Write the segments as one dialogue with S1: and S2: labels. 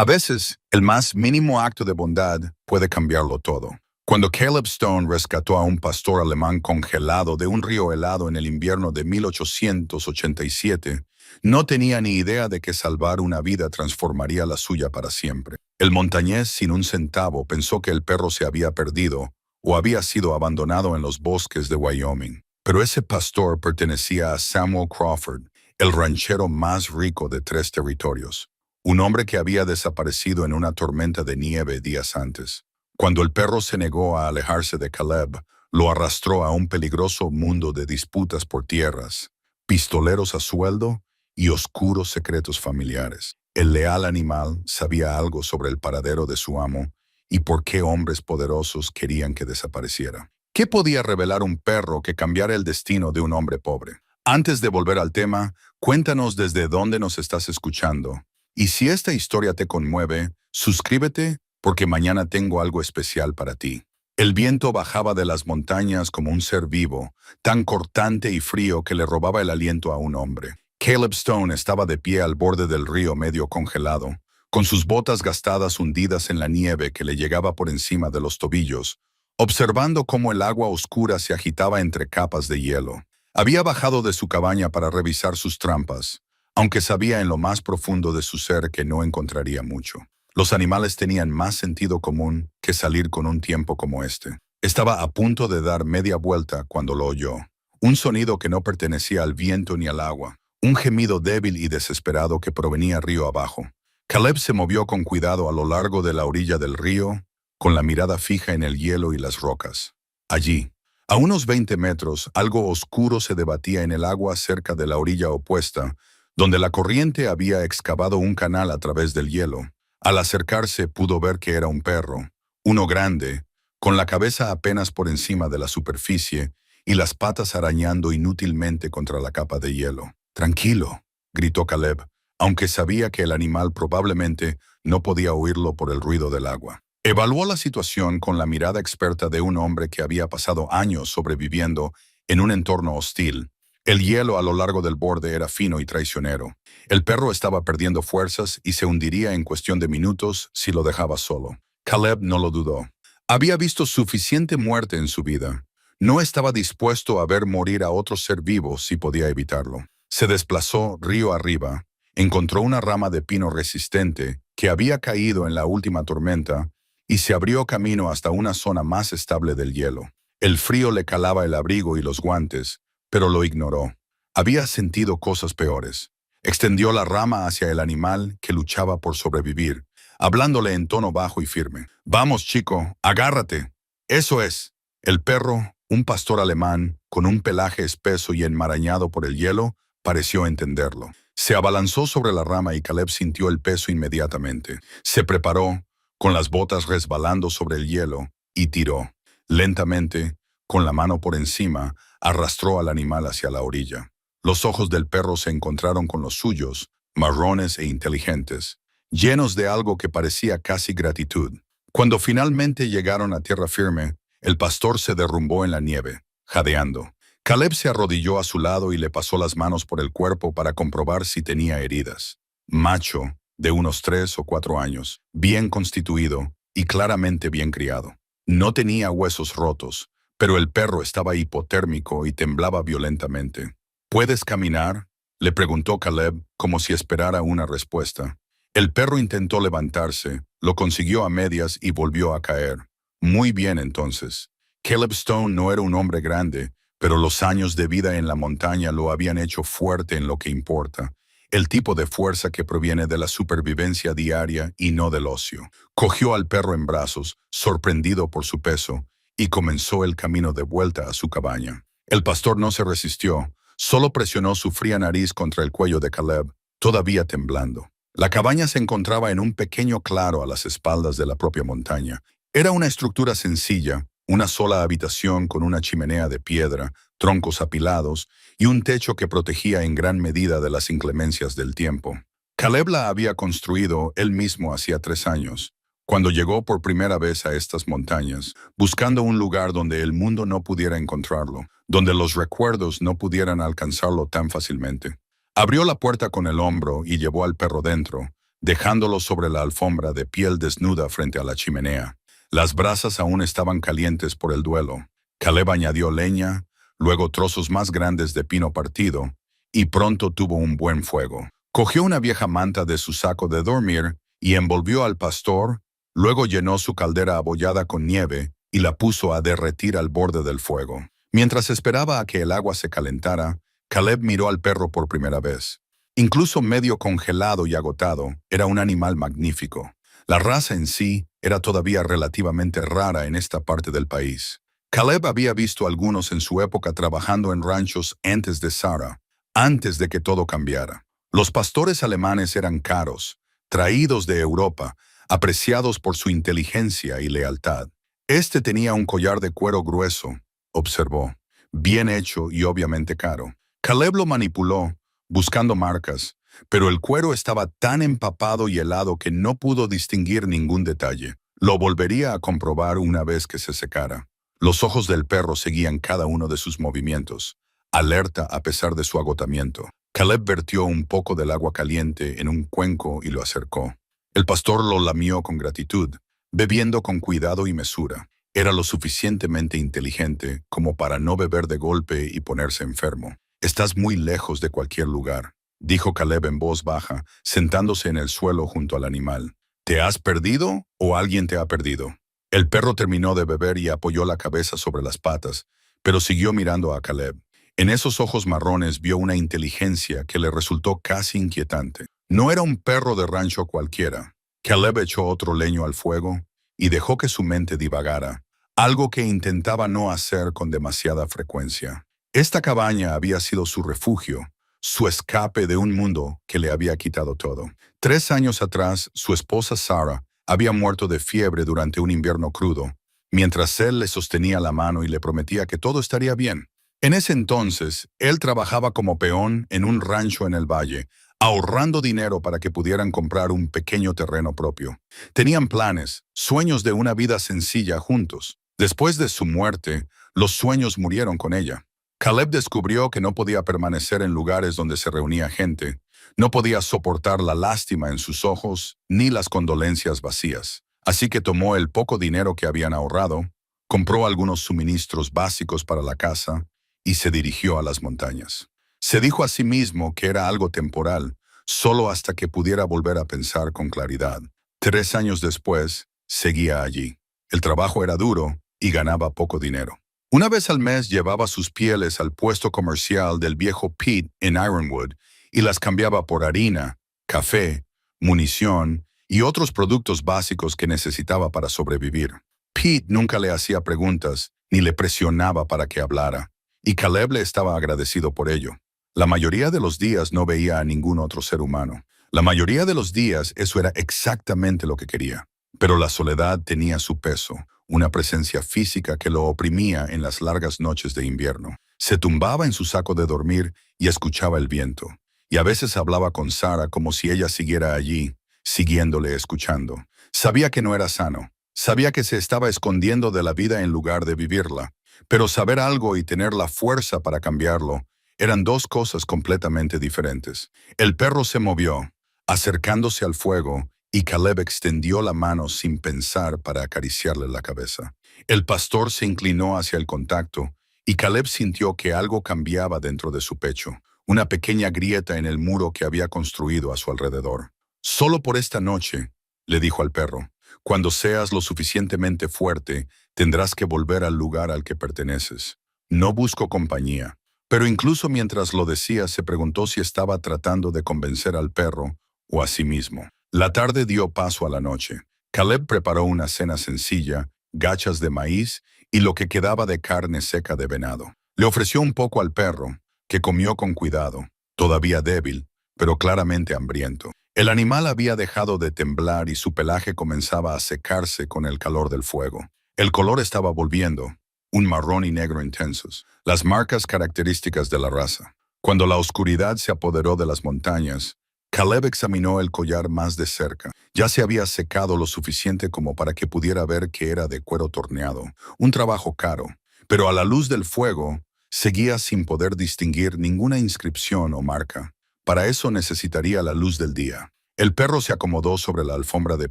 S1: A veces, el más mínimo acto de bondad puede cambiarlo todo. Cuando Caleb Stone rescató a un pastor alemán congelado de un río helado en el invierno de 1887, no tenía ni idea de que salvar una vida transformaría la suya para siempre. El montañés, sin un centavo, pensó que el perro se había perdido o había sido abandonado en los bosques de Wyoming. Pero ese pastor pertenecía a Samuel Crawford, el ranchero más rico de 3 territorios. Un hombre que había desaparecido en una tormenta de nieve días antes. Cuando el perro se negó a alejarse de Caleb, lo arrastró a un peligroso mundo de disputas por tierras, pistoleros a sueldo y oscuros secretos familiares. El leal animal sabía algo sobre el paradero de su amo y por qué hombres poderosos querían que desapareciera. ¿Qué podía revelar un perro que cambiara el destino de un hombre pobre? Antes de volver al tema, cuéntanos desde dónde nos estás escuchando. Y si esta historia te conmueve, suscríbete porque mañana tengo algo especial para ti. El viento bajaba de las montañas como un ser vivo, tan cortante y frío que le robaba el aliento a un hombre. Caleb Stone estaba de pie al borde del río medio congelado, con sus botas gastadas hundidas en la nieve que le llegaba por encima de los tobillos, observando cómo el agua oscura se agitaba entre capas de hielo. Había bajado de su cabaña para revisar sus trampas, aunque sabía en lo más profundo de su ser que no encontraría mucho. Los animales tenían más sentido común que salir con un tiempo como este. Estaba a punto de dar media vuelta cuando lo oyó. Un sonido que no pertenecía al viento ni al agua. Un gemido débil y desesperado que provenía río abajo. Caleb se movió con cuidado a lo largo de la orilla del río, con la mirada fija en el hielo y las rocas. Allí, a unos 20 metros, algo oscuro se debatía en el agua cerca de la orilla opuesta, donde la corriente había excavado un canal a través del hielo. Al acercarse pudo ver que era un perro, uno grande, con la cabeza apenas por encima de la superficie y las patas arañando inútilmente contra la capa de hielo. «Tranquilo», gritó Caleb, aunque sabía que el animal probablemente no podía oírlo por el ruido del agua. Evaluó la situación con la mirada experta de un hombre que había pasado años sobreviviendo en un entorno hostil. El hielo a lo largo del borde era fino y traicionero. El perro estaba perdiendo fuerzas y se hundiría en cuestión de minutos si lo dejaba solo. Caleb no lo dudó. Había visto suficiente muerte en su vida. No estaba dispuesto a ver morir a otro ser vivo si podía evitarlo. Se desplazó río arriba, encontró una rama de pino resistente que había caído en la última tormenta y se abrió camino hasta una zona más estable del hielo. El frío le calaba el abrigo y los guantes, pero lo ignoró. Había sentido cosas peores. Extendió la rama hacia el animal que luchaba por sobrevivir, hablándole en tono bajo y firme. «Vamos, chico, agárrate». Eso es. El perro, un pastor alemán, con un pelaje espeso y enmarañado por el hielo, pareció entenderlo. Se abalanzó sobre la rama y Caleb sintió el peso inmediatamente. Se preparó, con las botas resbalando sobre el hielo, y tiró. Lentamente, con la mano por encima, arrastró al animal hacia la orilla. Los ojos del perro se encontraron con los suyos, marrones e inteligentes, llenos de algo que parecía casi gratitud. Cuando finalmente llegaron a tierra firme, el pastor se derrumbó en la nieve, jadeando. Caleb se arrodilló a su lado y le pasó las manos por el cuerpo para comprobar si tenía heridas. Macho, de unos 3 o 4 años, bien constituido y claramente bien criado. No tenía huesos rotos, pero el perro estaba hipotérmico y temblaba violentamente. «¿Puedes caminar?», le preguntó Caleb, como si esperara una respuesta. El perro intentó levantarse, lo consiguió a medias y volvió a caer. Muy bien entonces. Caleb Stone no era un hombre grande, pero los años de vida en la montaña lo habían hecho fuerte en lo que importa. El tipo de fuerza que proviene de la supervivencia diaria y no del ocio. Cogió al perro en brazos, sorprendido por su peso, y comenzó el camino de vuelta a su cabaña. El pastor no se resistió, solo presionó su fría nariz contra el cuello de Caleb, todavía temblando. La cabaña se encontraba en un pequeño claro a las espaldas de la propia montaña. Era una estructura sencilla, una sola habitación con una chimenea de piedra, troncos apilados y un techo que protegía en gran medida de las inclemencias del tiempo. Caleb la había construido él mismo hacía 3 años, cuando llegó por primera vez a estas montañas, buscando un lugar donde el mundo no pudiera encontrarlo, donde los recuerdos no pudieran alcanzarlo tan fácilmente. Abrió la puerta con el hombro y llevó al perro dentro, dejándolo sobre la alfombra de piel desnuda frente a la chimenea. Las brasas aún estaban calientes por el duelo. Caleb añadió leña, luego trozos más grandes de pino partido, y pronto tuvo un buen fuego. Cogió una vieja manta de su saco de dormir y envolvió al pastor, luego llenó su caldera abollada con nieve y la puso a derretir al borde del fuego. Mientras esperaba a que el agua se calentara, Caleb miró al perro por primera vez. Incluso medio congelado y agotado, era un animal magnífico. La raza en sí era todavía relativamente rara en esta parte del país. Caleb había visto algunos en su época trabajando en ranchos antes de Sarah, antes de que todo cambiara. Los pastores alemanes eran caros, traídos de Europa, apreciados por su inteligencia y lealtad. Este tenía un collar de cuero grueso, observó, bien hecho y obviamente caro. Caleb lo manipuló, buscando marcas, pero el cuero estaba tan empapado y helado que no pudo distinguir ningún detalle. Lo volvería a comprobar una vez que se secara. Los ojos del perro seguían cada uno de sus movimientos, alerta a pesar de su agotamiento. Caleb vertió un poco del agua caliente en un cuenco y lo acercó. El pastor lo lamió con gratitud, bebiendo con cuidado y mesura. Era lo suficientemente inteligente como para no beber de golpe y ponerse enfermo. «Estás muy lejos de cualquier lugar», dijo Caleb en voz baja, sentándose en el suelo junto al animal. «¿Te has perdido o alguien te ha perdido?» El perro terminó de beber y apoyó la cabeza sobre las patas, pero siguió mirando a Caleb. En esos ojos marrones vio una inteligencia que le resultó casi inquietante. No era un perro de rancho cualquiera. Caleb echó otro leño al fuego y dejó que su mente divagara, algo que intentaba no hacer con demasiada frecuencia. Esta cabaña había sido su refugio, su escape de un mundo que le había quitado todo. 3 años atrás, su esposa Sarah había muerto de fiebre durante un invierno crudo, mientras él le sostenía la mano y le prometía que todo estaría bien. En ese entonces, él trabajaba como peón en un rancho en el valle, ahorrando dinero para que pudieran comprar un pequeño terreno propio. Tenían planes, sueños de una vida sencilla juntos. Después de su muerte, los sueños murieron con ella. Caleb descubrió que no podía permanecer en lugares donde se reunía gente. No podía soportar la lástima en sus ojos ni las condolencias vacías. Así que tomó el poco dinero que habían ahorrado, compró algunos suministros básicos para la casa y se dirigió a las montañas. Se dijo a sí mismo que era algo temporal, solo hasta que pudiera volver a pensar con claridad. 3 años después, seguía allí. El trabajo era duro y ganaba poco dinero. Una vez al mes llevaba sus pieles al puesto comercial del viejo Pete en Ironwood y las cambiaba por harina, café, munición y otros productos básicos que necesitaba para sobrevivir. Pete nunca le hacía preguntas ni le presionaba para que hablara, y Caleb le estaba agradecido por ello. La mayoría de los días no veía a ningún otro ser humano. La mayoría de los días eso era exactamente lo que quería. Pero la soledad tenía su peso, una presencia física que lo oprimía en las largas noches de invierno. Se tumbaba en su saco de dormir y escuchaba el viento, y a veces hablaba con Sarah como si ella siguiera allí, siguiéndole escuchando. Sabía que no era sano, sabía que se estaba escondiendo de la vida en lugar de vivirla, pero saber algo y tener la fuerza para cambiarlo eran dos cosas completamente diferentes. El perro se movió, acercándose al fuego, y Caleb extendió la mano sin pensar para acariciarle la cabeza. El pastor se inclinó hacia el contacto y Caleb sintió que algo cambiaba dentro de su pecho, una pequeña grieta en el muro que había construido a su alrededor. «Solo por esta noche», le dijo al perro, «cuando seas lo suficientemente fuerte, tendrás que volver al lugar al que perteneces. No busco compañía». Pero incluso mientras lo decía, se preguntó si estaba tratando de convencer al perro o a sí mismo. La tarde dio paso a la noche. Caleb preparó una cena sencilla, gachas de maíz y lo que quedaba de carne seca de venado. Le ofreció un poco al perro, que comió con cuidado, todavía débil, pero claramente hambriento. El animal había dejado de temblar y su pelaje comenzaba a secarse con el calor del fuego. El color estaba volviendo, un marrón y negro intensos, las marcas características de la raza. Cuando la oscuridad se apoderó de las montañas, Caleb examinó el collar más de cerca. Ya se había secado lo suficiente como para que pudiera ver que era de cuero torneado, un trabajo caro, pero a la luz del fuego seguía sin poder distinguir ninguna inscripción o marca. Para eso necesitaría la luz del día. El perro se acomodó sobre la alfombra de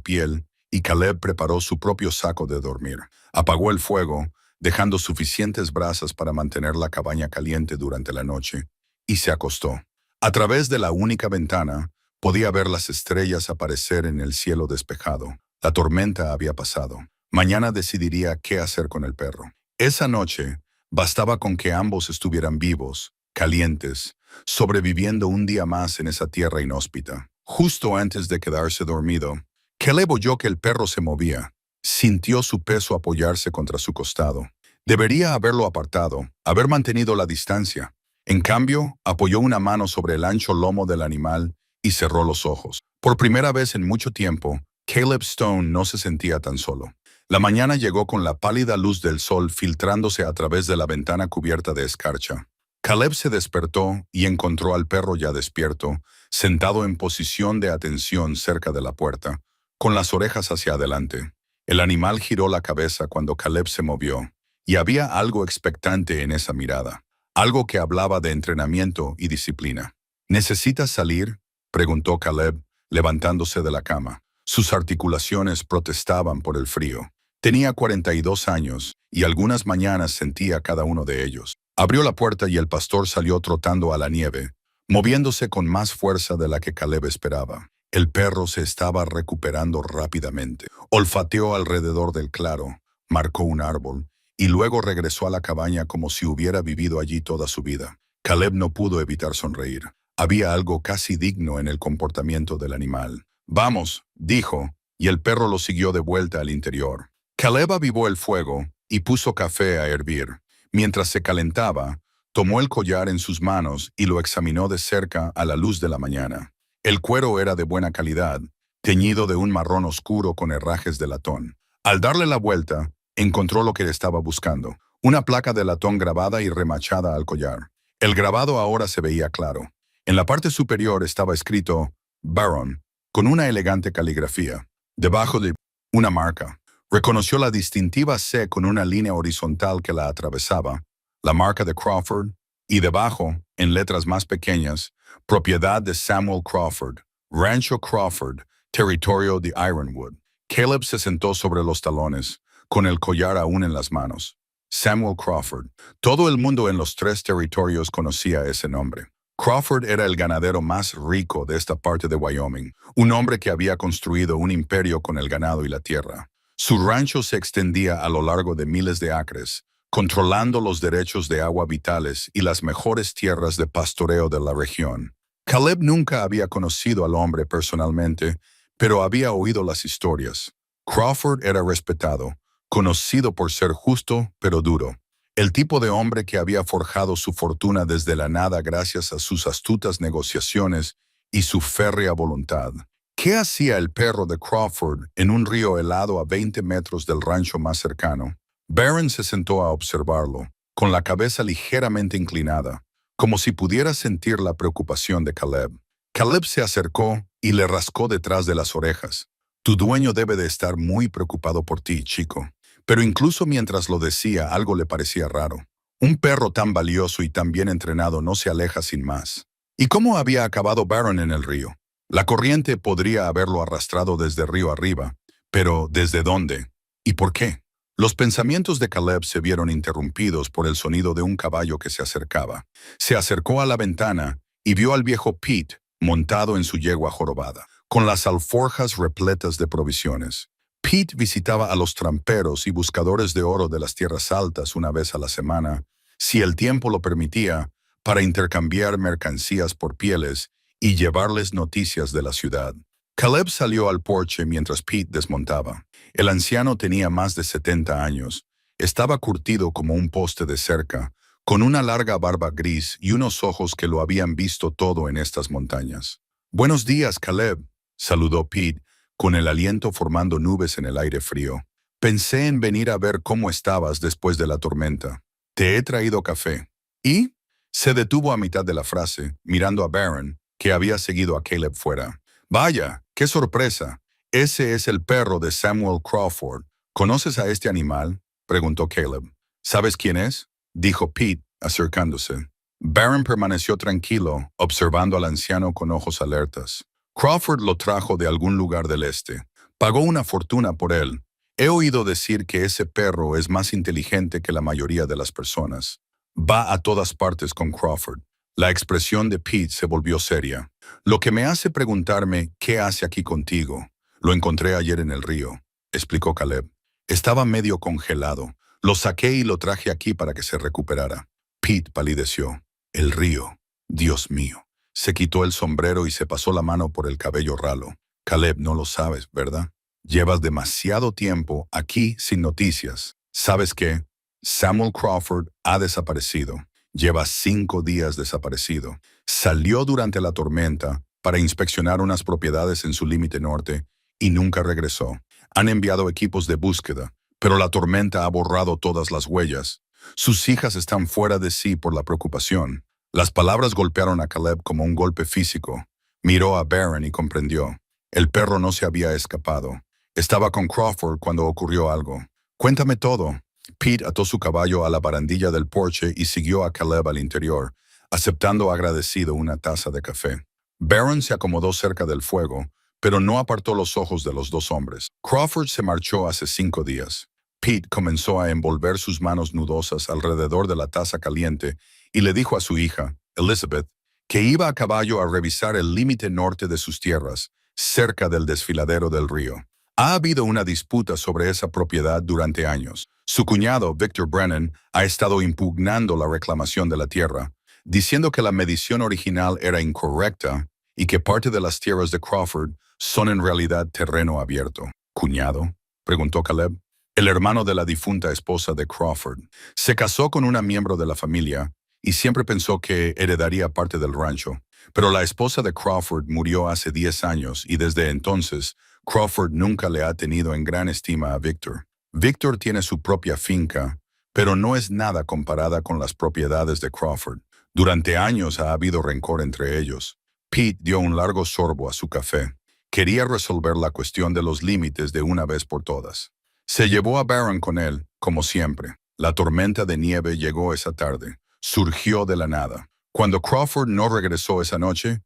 S1: piel y Caleb preparó su propio saco de dormir. Apagó el fuego, dejando suficientes brasas para mantener la cabaña caliente durante la noche, y se acostó. A través de la única ventana, podía ver las estrellas aparecer en el cielo despejado. La tormenta había pasado. Mañana decidiría qué hacer con el perro. Esa noche, bastaba con que ambos estuvieran vivos, calientes, sobreviviendo un día más en esa tierra inhóspita. Justo antes de quedarse dormido, Caleb oyó que el perro se movía. Sintió su peso apoyarse contra su costado. Debería haberlo apartado, haber mantenido la distancia. En cambio, apoyó una mano sobre el ancho lomo del animal y cerró los ojos. Por primera vez en mucho tiempo, Caleb Stone no se sentía tan solo. La mañana llegó con la pálida luz del sol filtrándose a través de la ventana cubierta de escarcha. Caleb se despertó y encontró al perro ya despierto, sentado en posición de atención cerca de la puerta, con las orejas hacia adelante. El animal giró la cabeza cuando Caleb se movió, y había algo expectante en esa mirada, algo que hablaba de entrenamiento y disciplina. ¿Necesitas salir?, preguntó Caleb, levantándose de la cama. Sus articulaciones protestaban por el frío. Tenía 42 años, y algunas mañanas sentía cada uno de ellos. Abrió la puerta y el pastor salió trotando a la nieve, moviéndose con más fuerza de la que Caleb esperaba. El perro se estaba recuperando rápidamente. Olfateó alrededor del claro, marcó un árbol, y luego regresó a la cabaña como si hubiera vivido allí toda su vida. Caleb no pudo evitar sonreír. Había algo casi digno en el comportamiento del animal. «Vamos», dijo, y el perro lo siguió de vuelta al interior. Caleb avivó el fuego y puso café a hervir. Mientras se calentaba, tomó el collar en sus manos y lo examinó de cerca a la luz de la mañana. El cuero era de buena calidad, teñido de un marrón oscuro con herrajes de latón. Al darle la vuelta, encontró lo que estaba buscando, una placa de latón grabada y remachada al collar. El grabado ahora se veía claro. En la parte superior estaba escrito «Baron», con una elegante caligrafía. Debajo de una marca. Reconoció la distintiva C con una línea horizontal que la atravesaba, la marca de Crawford, y debajo, en letras más pequeñas, propiedad de Samuel Crawford, Rancho Crawford, territorio de Ironwood. Caleb se sentó sobre los talones, con el collar aún en las manos. Samuel Crawford. Todo el mundo en los 3 territorios conocía ese nombre. Crawford era el ganadero más rico de esta parte de Wyoming, un hombre que había construido un imperio con el ganado y la tierra. Su rancho se extendía a lo largo de miles de acres, controlando los derechos de agua vitales y las mejores tierras de pastoreo de la región. Caleb nunca había conocido al hombre personalmente, pero había oído las historias. Crawford era respetado, conocido por ser justo pero duro. El tipo de hombre que había forjado su fortuna desde la nada gracias a sus astutas negociaciones y su férrea voluntad. ¿Qué hacía el perro de Crawford en un río helado a 20 metros del rancho más cercano? Barron se sentó a observarlo, con la cabeza ligeramente inclinada, como si pudiera sentir la preocupación de Caleb. Caleb se acercó y le rascó detrás de las orejas. «Tu dueño debe de estar muy preocupado por ti, chico». Pero incluso mientras lo decía, algo le parecía raro. Un perro tan valioso y tan bien entrenado no se aleja sin más. ¿Y cómo había acabado Barron en el río? La corriente podría haberlo arrastrado desde río arriba, pero ¿desde dónde? ¿Y por qué? Los pensamientos de Caleb se vieron interrumpidos por el sonido de un caballo que se acercaba. Se acercó a la ventana y vio al viejo Pete montado en su yegua jorobada, con las alforjas repletas de provisiones. Pete visitaba a los tramperos y buscadores de oro de las tierras altas una vez a la semana, si el tiempo lo permitía, para intercambiar mercancías por pieles y llevarles noticias de la ciudad. Caleb salió al porche mientras Pete desmontaba. El anciano tenía más de 70 años. Estaba curtido como un poste de cerca, con una larga barba gris y unos ojos que lo habían visto todo en estas montañas. «Buenos días, Caleb», saludó Pete, con el aliento formando nubes en el aire frío. «Pensé en venir a ver cómo estabas después de la tormenta. Te he traído café». ¿Y? Se detuvo a mitad de la frase, mirando a Barron, que había seguido a Caleb fuera. «Vaya, qué sorpresa. Ese es el perro de Samuel Crawford. ¿Conoces a este animal?», preguntó Caleb. «¿Sabes quién es?», dijo Pete, acercándose. Barron permaneció tranquilo, observando al anciano con ojos alertas. Crawford lo trajo de algún lugar del este. Pagó una fortuna por él. He oído decir que ese perro es más inteligente que la mayoría de las personas. Va a todas partes con Crawford. La expresión de Pete se volvió seria. Lo que me hace preguntarme qué hace aquí contigo. Lo encontré ayer en el río, explicó Caleb. Estaba medio congelado. Lo saqué y lo traje aquí para que se recuperara. Pete palideció. El río. Dios mío. Se quitó el sombrero y se pasó la mano por el cabello ralo. Caleb, no lo sabes, ¿verdad? Llevas demasiado tiempo aquí sin noticias. ¿Sabes qué? Samuel Crawford ha desaparecido. Lleva 5 días desaparecido. Salió durante la tormenta para inspeccionar unas propiedades en su límite norte y nunca regresó. Han enviado equipos de búsqueda, pero la tormenta ha borrado todas las huellas. Sus hijas están fuera de sí por la preocupación. Las palabras golpearon a Caleb como un golpe físico. Miró a Barron y comprendió. El perro no se había escapado. Estaba con Crawford cuando ocurrió algo. Cuéntame todo. Pete ató su caballo a la barandilla del porche y siguió a Caleb al interior, aceptando agradecido una taza de café. Barron se acomodó cerca del fuego, pero no apartó los ojos de los dos hombres. Crawford se marchó hace 5 días. Pete comenzó a envolver sus manos nudosas alrededor de la taza caliente y le dijo a su hija, Elizabeth, que iba a caballo a revisar el límite norte de sus tierras, cerca del desfiladero del río. Ha habido una disputa sobre esa propiedad durante años. Su cuñado, Victor Brennan, ha estado impugnando la reclamación de la tierra, diciendo que la medición original era incorrecta y que parte de las tierras de Crawford son en realidad terreno abierto. ¿Cuñado?, preguntó Caleb. El hermano de la difunta esposa de Crawford. Se casó con una miembro de la familia y siempre pensó que heredaría parte del rancho. Pero la esposa de Crawford murió hace 10 años y desde entonces Crawford nunca le ha tenido en gran estima a Victor. Victor tiene su propia finca, pero no es nada comparada con las propiedades de Crawford. Durante años ha habido rencor entre ellos. Pete dio un largo sorbo a su café. Quería resolver la cuestión de los límites de una vez por todas. Se llevó a Barron con él, como siempre. La tormenta de nieve llegó esa tarde. Surgió de la nada. Cuando Crawford no regresó esa noche,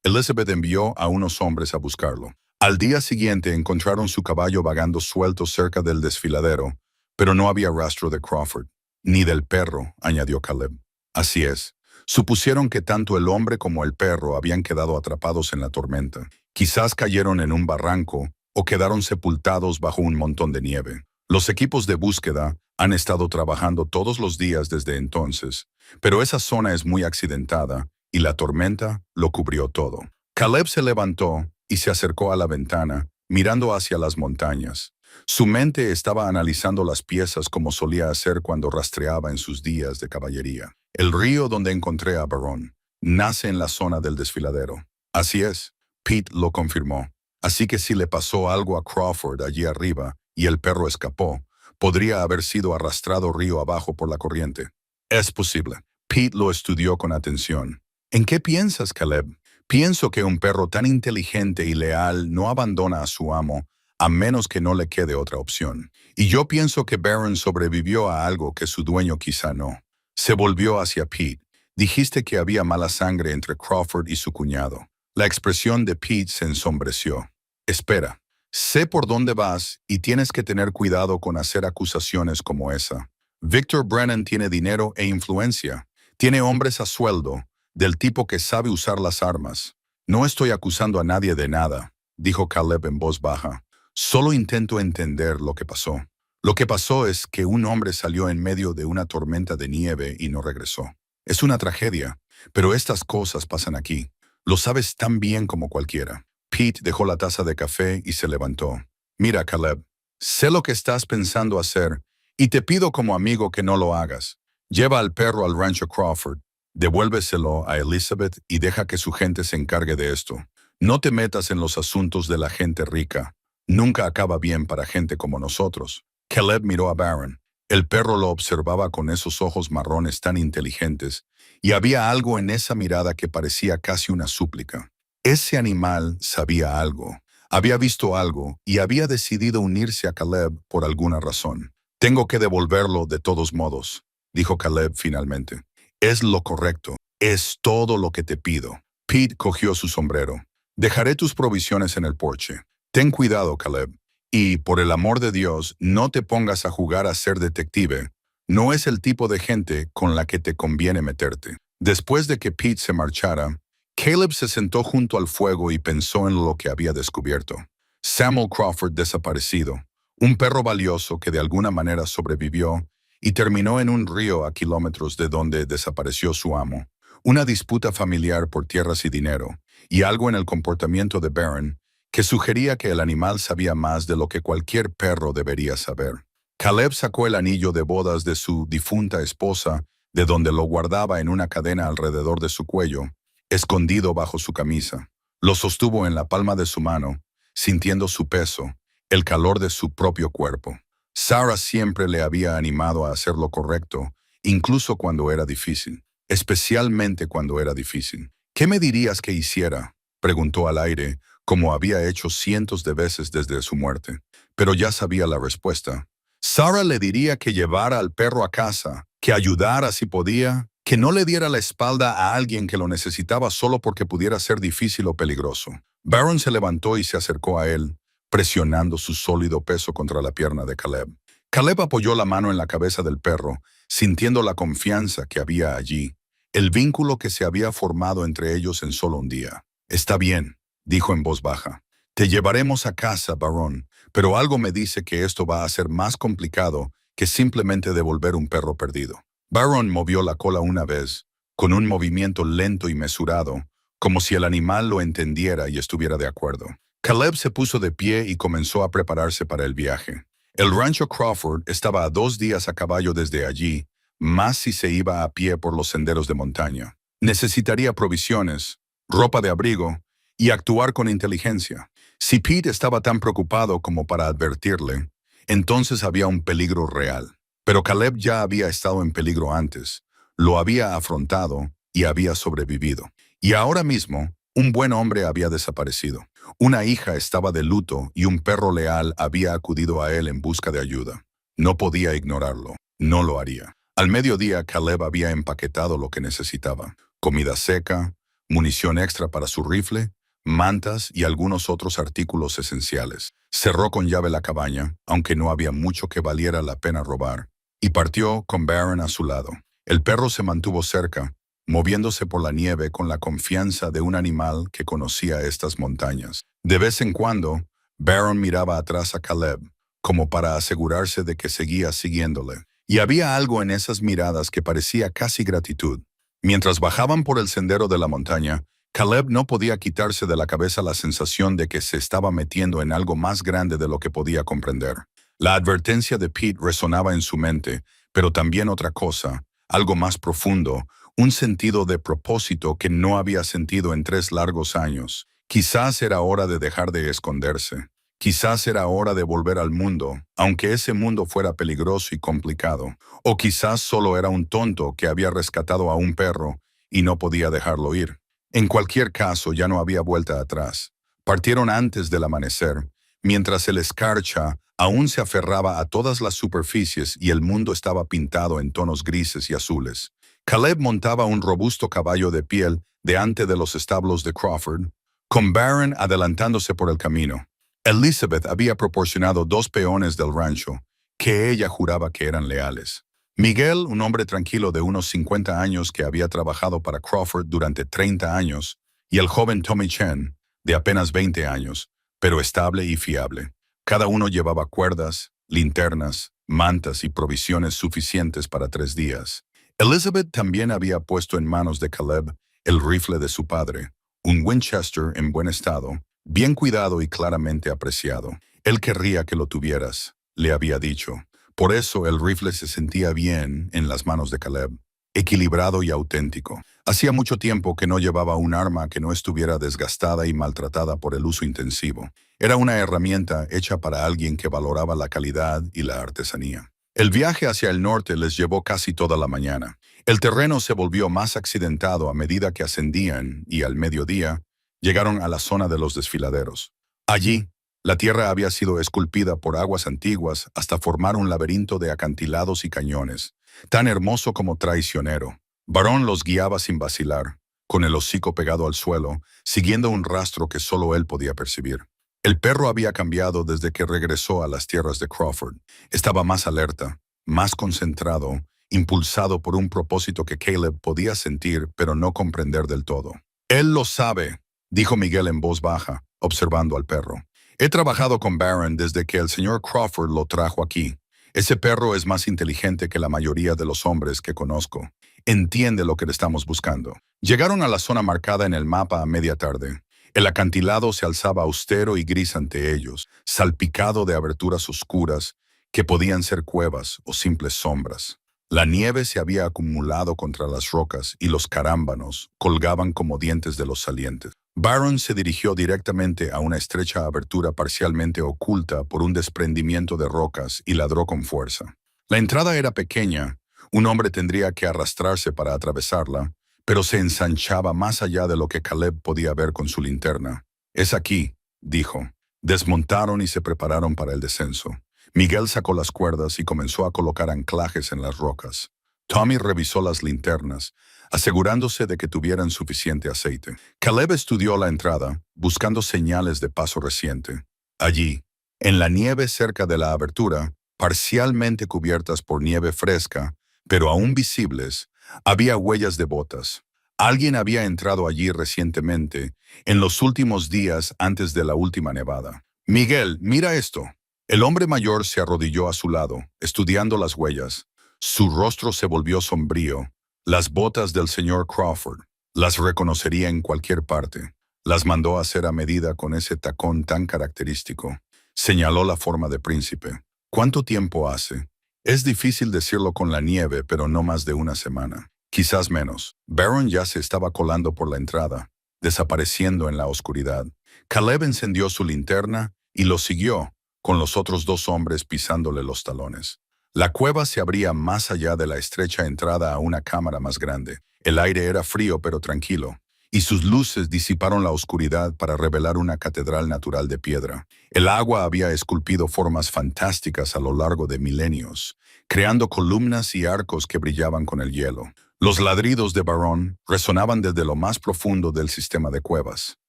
S1: Elizabeth envió a unos hombres a buscarlo. Al día siguiente encontraron su caballo vagando suelto cerca del desfiladero, pero no había rastro de Crawford, ni del perro, añadió Caleb. Así es. Supusieron que tanto el hombre como el perro habían quedado atrapados en la tormenta. Quizás cayeron en un barranco o quedaron sepultados bajo un montón de nieve. Los equipos de búsqueda han estado trabajando todos los días desde entonces, pero esa zona es muy accidentada y la tormenta lo cubrió todo. Caleb se levantó y se acercó a la ventana, mirando hacia las montañas. Su mente estaba analizando las piezas como solía hacer cuando rastreaba en sus días de caballería. El río donde encontré a Barron nace en la zona del desfiladero. Así es, Pete lo confirmó. Así que si le pasó algo a Crawford allí arriba y el perro escapó, podría haber sido arrastrado río abajo por la corriente. Es posible. Pete lo estudió con atención. ¿En qué piensas, Caleb? Pienso que un perro tan inteligente y leal no abandona a su amo, a menos que no le quede otra opción. Y yo pienso que Barron sobrevivió a algo que su dueño quizá no. Se volvió hacia Pete. Dijiste que había mala sangre entre Crawford y su cuñado. La expresión de Pete se ensombreció. Espera. Sé por dónde vas y tienes que tener cuidado con hacer acusaciones como esa. Victor Brennan tiene dinero e influencia. Tiene hombres a sueldo, del tipo que sabe usar las armas. No estoy acusando a nadie de nada, dijo Caleb en voz baja. Solo intento entender lo que pasó. Lo que pasó es que un hombre salió en medio de una tormenta de nieve y no regresó. Es una tragedia, pero estas cosas pasan aquí. Lo sabes tan bien como cualquiera. Pete dejó la taza de café y se levantó. Mira, Caleb, sé lo que estás pensando hacer y te pido como amigo que no lo hagas. Lleva al perro al rancho Crawford, devuélveselo a Elizabeth y deja que su gente se encargue de esto. No te metas en los asuntos de la gente rica. Nunca acaba bien para gente como nosotros. Caleb miró a Barron. El perro lo observaba con esos ojos marrones tan inteligentes, y había algo en esa mirada que parecía casi una súplica. Ese animal sabía algo, había visto algo y había decidido unirse a Caleb por alguna razón. Tengo que devolverlo de todos modos, dijo Caleb finalmente. Es lo correcto. Es todo lo que te pido. Pete cogió su sombrero. Dejaré tus provisiones en el porche. Ten cuidado, Caleb. Y, por el amor de Dios, no te pongas a jugar a ser detective. No es el tipo de gente con la que te conviene meterte. Después de que Pete se marchara, Caleb se sentó junto al fuego y pensó en lo que había descubierto. Samuel Crawford desaparecido, un perro valioso que de alguna manera sobrevivió y terminó en un río a kilómetros de donde desapareció su amo. Una disputa familiar por tierras y dinero, y algo en el comportamiento de Barron que sugería que el animal sabía más de lo que cualquier perro debería saber. Caleb sacó el anillo de bodas de su difunta esposa, de donde lo guardaba en una cadena alrededor de su cuello, escondido bajo su camisa. Lo sostuvo en la palma de su mano, sintiendo su peso, el calor de su propio cuerpo. Sarah siempre le había animado a hacer lo correcto, incluso cuando era difícil, especialmente cuando era difícil. ¿Qué me dirías que hiciera?, preguntó al aire, como había hecho cientos de veces desde su muerte. Pero ya sabía la respuesta. Sarah le diría que llevara al perro a casa, que ayudara si podía, que no le diera la espalda a alguien que lo necesitaba solo porque pudiera ser difícil o peligroso. Barron se levantó y se acercó a él, presionando su sólido peso contra la pierna de Caleb. Caleb apoyó la mano en la cabeza del perro, sintiendo la confianza que había allí, el vínculo que se había formado entre ellos en solo un día. «Está bien», dijo en voz baja. «Te llevaremos a casa, Barron, pero algo me dice que esto va a ser más complicado que simplemente devolver un perro perdido». Barron movió la cola una vez, con un movimiento lento y mesurado, como si el animal lo entendiera y estuviera de acuerdo. Caleb se puso de pie y comenzó a prepararse para el viaje. El rancho Crawford estaba a 2 días a caballo desde allí, más si se iba a pie por los senderos de montaña. Necesitaría provisiones, ropa de abrigo y actuar con inteligencia. Si Pete estaba tan preocupado como para advertirle, entonces había un peligro real. Pero Caleb ya había estado en peligro antes, lo había afrontado y había sobrevivido. Y ahora mismo, un buen hombre había desaparecido. Una hija estaba de luto y un perro leal había acudido a él en busca de ayuda. No podía ignorarlo. No lo haría. Al mediodía, Caleb había empaquetado lo que necesitaba: comida seca, munición extra para su rifle, mantas y algunos otros artículos esenciales. Cerró con llave la cabaña, aunque no había mucho que valiera la pena robar, y partió con Barron a su lado. El perro se mantuvo cerca, moviéndose por la nieve con la confianza de un animal que conocía estas montañas. De vez en cuando, Barron miraba atrás a Caleb, como para asegurarse de que seguía siguiéndole. Y había algo en esas miradas que parecía casi gratitud. Mientras bajaban por el sendero de la montaña, Caleb no podía quitarse de la cabeza la sensación de que se estaba metiendo en algo más grande de lo que podía comprender. La advertencia de Pete resonaba en su mente, pero también otra cosa, algo más profundo, un sentido de propósito que no había sentido en 3 largos años. Quizás era hora de dejar de esconderse. Quizás era hora de volver al mundo, aunque ese mundo fuera peligroso y complicado. O quizás solo era un tonto que había rescatado a un perro y no podía dejarlo ir. En cualquier caso, ya no había vuelta atrás. Partieron antes del amanecer, mientras el escarcha aún se aferraba a todas las superficies y el mundo estaba pintado en tonos grises y azules. Caleb montaba un robusto caballo de piel delante de los establos de Crawford, con Barron adelantándose por el camino. Elizabeth había proporcionado 2 peones del rancho, que ella juraba que eran leales. Miguel, un hombre tranquilo de unos 50 años que había trabajado para Crawford durante 30 años, y el joven Tommy Chen, de apenas 20 años, pero estable y fiable. Cada uno llevaba cuerdas, linternas, mantas y provisiones suficientes para 3 días. Elizabeth también había puesto en manos de Caleb el rifle de su padre, un Winchester en buen estado, bien cuidado y claramente apreciado. Él querría que lo tuvieras, le había dicho. Por eso el rifle se sentía bien en las manos de Caleb, equilibrado y auténtico. Hacía mucho tiempo que no llevaba un arma que no estuviera desgastada y maltratada por el uso intensivo. Era una herramienta hecha para alguien que valoraba la calidad y la artesanía. El viaje hacia el norte les llevó casi toda la mañana. El terreno se volvió más accidentado a medida que ascendían y al mediodía llegaron a la zona de los desfiladeros. Allí, la tierra había sido esculpida por aguas antiguas hasta formar un laberinto de acantilados y cañones, tan hermoso como traicionero. Barón los guiaba sin vacilar, con el hocico pegado al suelo, siguiendo un rastro que solo él podía percibir. El perro había cambiado desde que regresó a las tierras de Crawford. Estaba más alerta, más concentrado, impulsado por un propósito que Caleb podía sentir pero no comprender del todo. «Él lo sabe», dijo Miguel en voz baja, observando al perro. «He trabajado con Barron desde que el señor Crawford lo trajo aquí. Ese perro es más inteligente que la mayoría de los hombres que conozco. Entiende lo que le estamos buscando». Llegaron a la zona marcada en el mapa a media tarde. El acantilado se alzaba austero y gris ante ellos, salpicado de aberturas oscuras que podían ser cuevas o simples sombras. La nieve se había acumulado contra las rocas y los carámbanos colgaban como dientes de los salientes. Barron se dirigió directamente a una estrecha abertura parcialmente oculta por un desprendimiento de rocas y ladró con fuerza. La entrada era pequeña, un hombre tendría que arrastrarse para atravesarla, pero se ensanchaba más allá de lo que Caleb podía ver con su linterna. «Es aquí», dijo. Desmontaron y se prepararon para el descenso. Miguel sacó las cuerdas y comenzó a colocar anclajes en las rocas. Tommy revisó las linternas, asegurándose de que tuvieran suficiente aceite. Caleb estudió la entrada, buscando señales de paso reciente. Allí, en la nieve cerca de la abertura, parcialmente cubiertas por nieve fresca, pero aún visibles, había huellas de botas. Alguien había entrado allí recientemente, en los últimos días antes de la última nevada. «Miguel, mira esto». El hombre mayor se arrodilló a su lado, estudiando las huellas. Su rostro se volvió sombrío. Las botas del señor Crawford. Las reconocería en cualquier parte. Las mandó a hacer a medida con ese tacón tan característico. Señaló la forma de príncipe. «¿Cuánto tiempo hace?» Es difícil decirlo con la nieve, pero no más de una semana. Quizás menos. Barron ya se estaba colando por la entrada, desapareciendo en la oscuridad. Caleb encendió su linterna y lo siguió, con los otros dos hombres pisándole los talones. La cueva se abría más allá de la estrecha entrada a una cámara más grande. El aire era frío pero tranquilo, y sus luces disiparon la oscuridad para revelar una catedral natural de piedra. El agua había esculpido formas fantásticas a lo largo de milenios, creando columnas y arcos que brillaban con el hielo. Los ladridos de Barron resonaban desde lo más profundo del sistema de cuevas.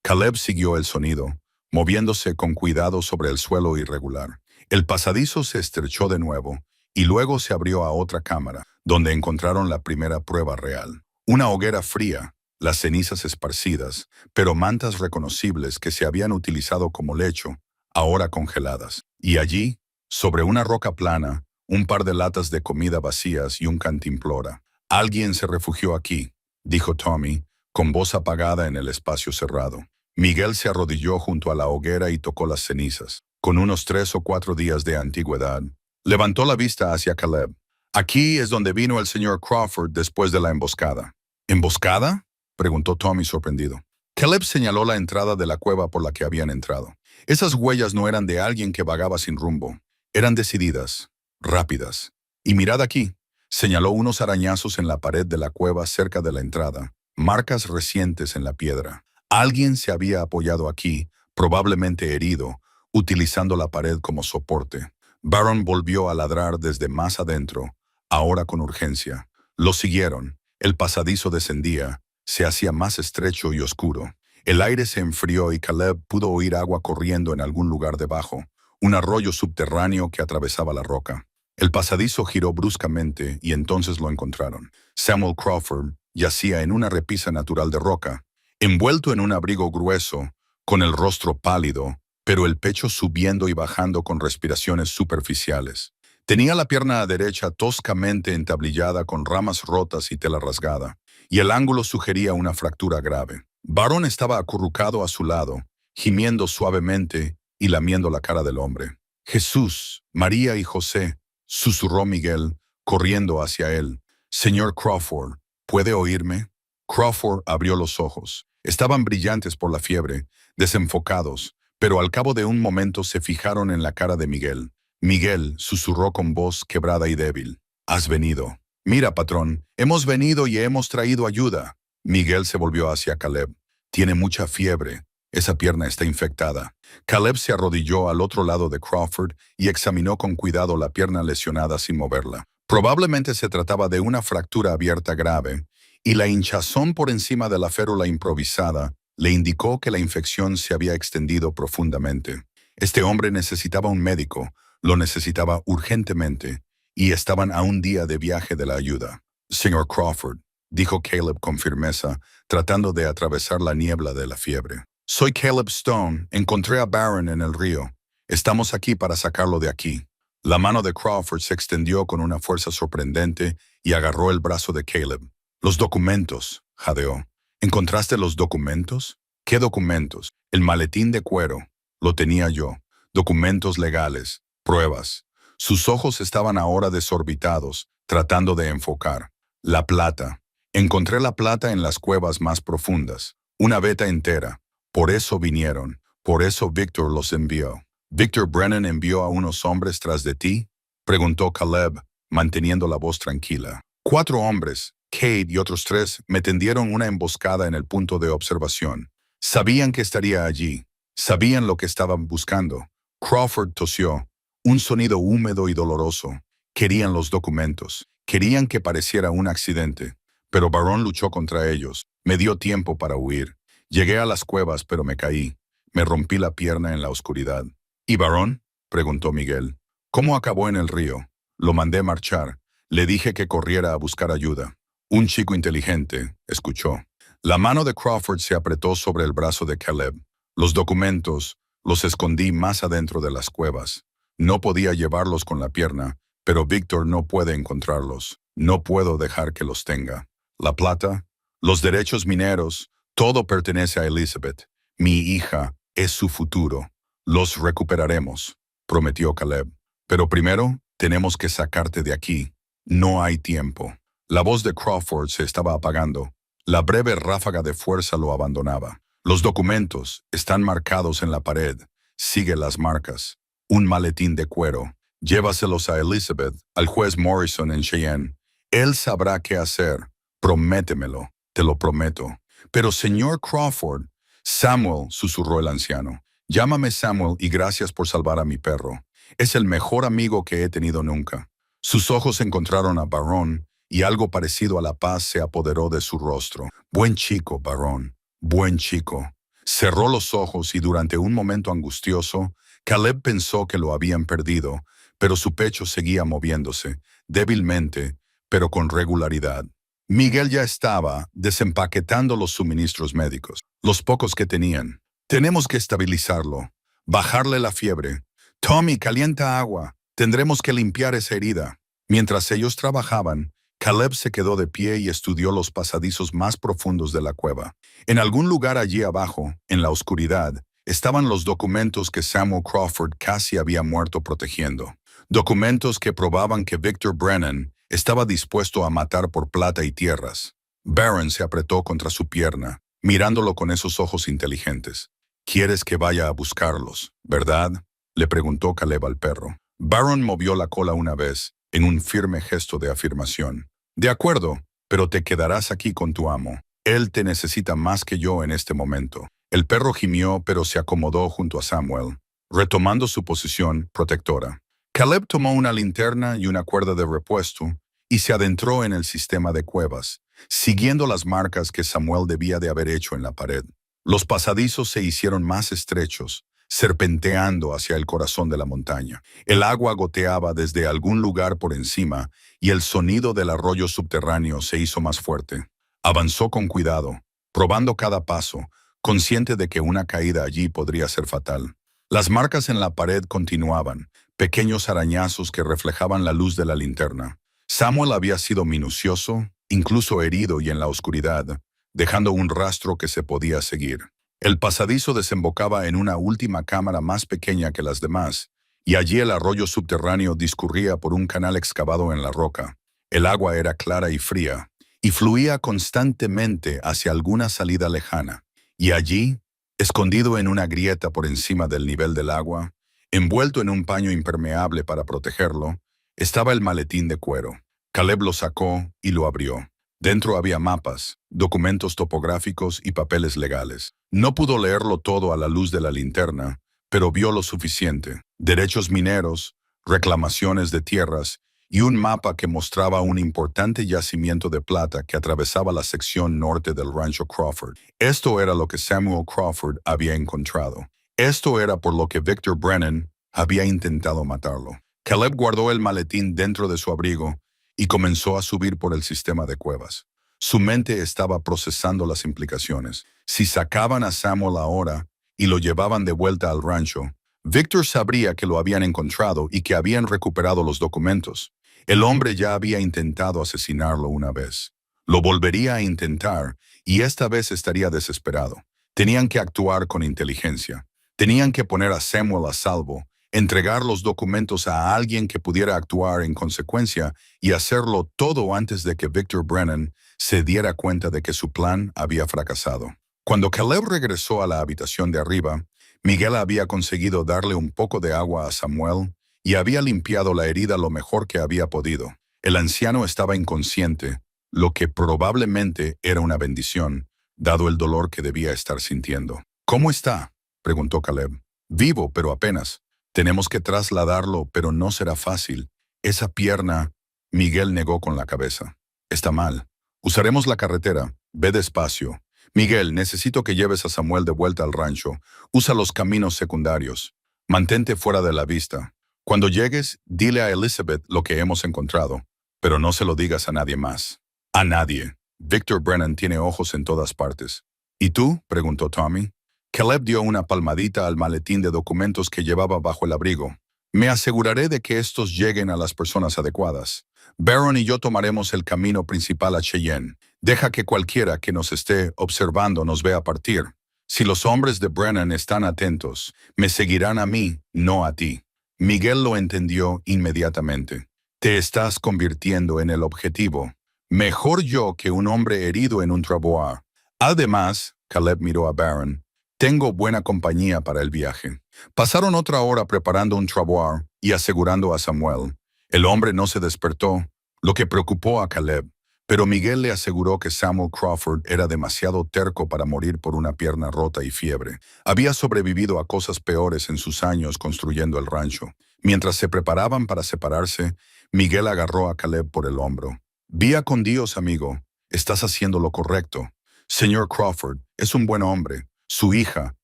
S1: Caleb siguió el sonido, moviéndose con cuidado sobre el suelo irregular. El pasadizo se estrechó de nuevo, y luego se abrió a otra cámara, donde encontraron la primera prueba real. Una hoguera fría, las cenizas esparcidas, pero mantas reconocibles que se habían utilizado como lecho, ahora congeladas. Y allí, sobre una roca plana, un par de latas de comida vacías y un cantimplora. «Alguien se refugió aquí», dijo Tommy, con voz apagada en el espacio cerrado. Miguel se arrodilló junto a la hoguera y tocó las cenizas. Con unos 3 o 4 días de antigüedad, levantó la vista hacia Caleb. «Aquí es donde vino el señor Crawford después de la emboscada». «¿Emboscada?», preguntó Tommy sorprendido. Caleb señaló la entrada de la cueva por la que habían entrado. Esas huellas no eran de alguien que vagaba sin rumbo. Eran decididas, rápidas. «Y mirad aquí», señaló unos arañazos en la pared de la cueva cerca de la entrada, marcas recientes en la piedra. Alguien se había apoyado aquí, probablemente herido, utilizando la pared como soporte. Barron volvió a ladrar desde más adentro, ahora con urgencia. Lo siguieron. El pasadizo descendía, se hacía más estrecho y oscuro. El aire se enfrió y Caleb pudo oír agua corriendo en algún lugar debajo, un arroyo subterráneo que atravesaba la roca. El pasadizo giró bruscamente y entonces lo encontraron. Samuel Crawford yacía en una repisa natural de roca, envuelto en un abrigo grueso, con el rostro pálido, pero el pecho subiendo y bajando con respiraciones superficiales. Tenía la pierna derecha toscamente entablillada con ramas rotas y tela rasgada, y el ángulo sugería una fractura grave. Barron estaba acurrucado a su lado, gimiendo suavemente y lamiendo la cara del hombre. «Jesús, María y José», susurró Miguel, corriendo hacia él. «Señor Crawford, ¿puede oírme?» Crawford abrió los ojos. Estaban brillantes por la fiebre, desenfocados, pero al cabo de un momento se fijaron en la cara de Miguel. Miguel susurró con voz quebrada y débil. «Has venido». «Mira, patrón, hemos venido y hemos traído ayuda». Miguel se volvió hacia Caleb. «Tiene mucha fiebre. Esa pierna está infectada». Caleb se arrodilló al otro lado de Crawford y examinó con cuidado la pierna lesionada sin moverla. Probablemente se trataba de una fractura abierta grave, y la hinchazón por encima de la férula improvisada le indicó que la infección se había extendido profundamente. Este hombre necesitaba un médico, lo necesitaba urgentemente, y estaban a un día de viaje de la ayuda. Señor Crawford, dijo Caleb con firmeza, tratando de atravesar la niebla de la fiebre. Soy Caleb Stone, encontré a Barron en el río. Estamos aquí para sacarlo de aquí. La mano de Crawford se extendió con una fuerza sorprendente y agarró el brazo de Caleb. Los documentos, jadeó. ¿Encontraste los documentos? ¿Qué documentos? El maletín de cuero. Lo tenía yo. Documentos legales. Pruebas. Sus ojos estaban ahora desorbitados, tratando de enfocar. La plata. Encontré la plata en las cuevas más profundas. Una veta entera. Por eso vinieron. Por eso Victor los envió. ¿Victor Brennan envió a unos hombres tras de ti? Preguntó Caleb, manteniendo la voz tranquila. 4 hombres, Cade y otros 3, me tendieron una emboscada en el punto de observación. Sabían que estaría allí. Sabían lo que estaban buscando. Crawford tosió. Un sonido húmedo y doloroso. Querían los documentos. Querían que pareciera un accidente. Pero Barron luchó contra ellos. Me dio tiempo para huir. Llegué a las cuevas, pero me caí. Me rompí la pierna en la oscuridad. ¿Y Barron? Preguntó Miguel. ¿Cómo acabó en el río? Lo mandé marchar. Le dije que corriera a buscar ayuda. Un chico inteligente, escuchó. La mano de Crawford se apretó sobre el brazo de Caleb. Los documentos los escondí más adentro de las cuevas. No podía llevarlos con la pierna, pero Víctor no puede encontrarlos. No puedo dejar que los tenga. La plata, los derechos mineros, todo pertenece a Elizabeth. Mi hija es su futuro. Los recuperaremos, prometió Caleb. Pero primero, tenemos que sacarte de aquí. No hay tiempo. La voz de Crawford se estaba apagando. La breve ráfaga de fuerza lo abandonaba. Los documentos están marcados en la pared. Sigue las marcas. Un maletín de cuero. Llévaselos a Elizabeth, al juez Morrison en Cheyenne. Él sabrá qué hacer. Prométemelo. Te lo prometo. Pero señor Crawford, Samuel, susurró el anciano. Llámame Samuel y gracias por salvar a mi perro. Es el mejor amigo que he tenido nunca. Sus ojos encontraron a Barron y algo parecido a la paz se apoderó de su rostro. Buen chico, Barron. Buen chico. Cerró los ojos y durante un momento angustioso, Caleb pensó que lo habían perdido, pero su pecho seguía moviéndose, débilmente, pero con regularidad. Miguel ya estaba desempaquetando los suministros médicos, los pocos que tenían. Tenemos que estabilizarlo, bajarle la fiebre. Tommy, calienta agua. Tendremos que limpiar esa herida. Mientras ellos trabajaban, Caleb se quedó de pie y estudió los pasadizos más profundos de la cueva. En algún lugar allí abajo, en la oscuridad, estaban los documentos que Samuel Crawford casi había muerto protegiendo. Documentos que probaban que Victor Brennan estaba dispuesto a matar por plata y tierras. Barron se apretó contra su pierna, mirándolo con esos ojos inteligentes. «¿Quieres que vaya a buscarlos, verdad?», le preguntó Caleb al perro. Barron movió la cola una vez, en un firme gesto de afirmación. «De acuerdo, pero te quedarás aquí con tu amo. Él te necesita más que yo en este momento». El perro gimió, pero se acomodó junto a Samuel, retomando su posición protectora. Caleb tomó una linterna y una cuerda de repuesto y se adentró en el sistema de cuevas, siguiendo las marcas que Samuel debía de haber hecho en la pared. Los pasadizos se hicieron más estrechos, serpenteando hacia el corazón de la montaña. El agua goteaba desde algún lugar por encima y el sonido del arroyo subterráneo se hizo más fuerte. Avanzó con cuidado, probando cada paso, consciente de que una caída allí podría ser fatal. Las marcas en la pared continuaban, pequeños arañazos que reflejaban la luz de la linterna. Samuel había sido minucioso, incluso herido y en la oscuridad, dejando un rastro que se podía seguir. El pasadizo desembocaba en una última cámara más pequeña que las demás, y allí el arroyo subterráneo discurría por un canal excavado en la roca. El agua era clara y fría, y fluía constantemente hacia alguna salida lejana. Y allí, escondido en una grieta por encima del nivel del agua, envuelto en un paño impermeable para protegerlo, estaba el maletín de cuero. Caleb lo sacó y lo abrió. Dentro había mapas, documentos topográficos y papeles legales. No pudo leerlo todo a la luz de la linterna, pero vio lo suficiente. Derechos mineros, reclamaciones de tierras y un mapa que mostraba un importante yacimiento de plata que atravesaba la sección norte del rancho Crawford. Esto era lo que Samuel Crawford había encontrado. Esto era por lo que Victor Brennan había intentado matarlo. Caleb guardó el maletín dentro de su abrigo y comenzó a subir por el sistema de cuevas. Su mente estaba procesando las implicaciones. Si sacaban a Samuel ahora y lo llevaban de vuelta al rancho, Victor sabría que lo habían encontrado y que habían recuperado los documentos. El hombre ya había intentado asesinarlo una vez. Lo volvería a intentar y esta vez estaría desesperado. Tenían que actuar con inteligencia. Tenían que poner a Samuel a salvo, entregar los documentos a alguien que pudiera actuar en consecuencia y hacerlo todo antes de que Victor Brennan se diera cuenta de que su plan había fracasado. Cuando Caleb regresó a la habitación de arriba, Miguel había conseguido darle un poco de agua a Samuel y había limpiado la herida lo mejor que había podido. El anciano estaba inconsciente, lo que probablemente era una bendición, dado el dolor que debía estar sintiendo. ¿Cómo está?, preguntó Caleb. Vivo, pero apenas. Tenemos que trasladarlo, pero no será fácil. Esa pierna... Miguel negó con la cabeza. Está mal. Usaremos la carretera. Ve despacio. Miguel, necesito que lleves a Samuel de vuelta al rancho. Usa los caminos secundarios. Mantente fuera de la vista. Cuando llegues, dile a Elizabeth lo que hemos encontrado, pero no se lo digas a nadie más. A nadie. Victor Brennan tiene ojos en todas partes. ¿Y tú?, preguntó Tommy. Caleb dio una palmadita al maletín de documentos que llevaba bajo el abrigo. Me aseguraré de que estos lleguen a las personas adecuadas. Barron y yo tomaremos el camino principal a Cheyenne. Deja que cualquiera que nos esté observando nos vea partir. Si los hombres de Brennan están atentos, me seguirán a mí, no a ti. Miguel lo entendió inmediatamente. Te estás convirtiendo en el objetivo. Mejor yo que un hombre herido en un travois. Además, Caleb miró a Barron, tengo buena compañía para el viaje. Pasaron otra hora preparando un travois y asegurando a Samuel. El hombre no se despertó, lo que preocupó a Caleb, pero Miguel le aseguró que Samuel Crawford era demasiado terco para morir por una pierna rota y fiebre. Había sobrevivido a cosas peores en sus años construyendo el rancho. Mientras se preparaban para separarse, Miguel agarró a Caleb por el hombro. Vía con Dios, amigo. Estás haciendo lo correcto. Señor Crawford es un buen hombre. Su hija